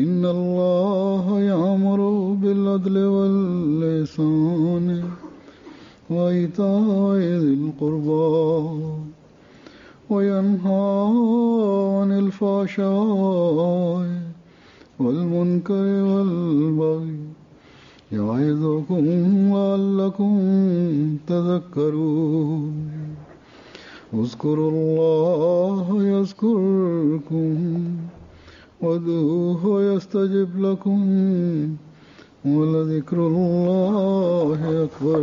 [SPEAKER 1] إن الله يأمر بالعدل والإحسان وإيتاء ذي القربى وينهى عن الفحشاء والمنكر والبغي يعظكم لعلكم تذكرون اذكروا الله يذكركم وادعوه يستجب لكم ولذكر الله أكبر.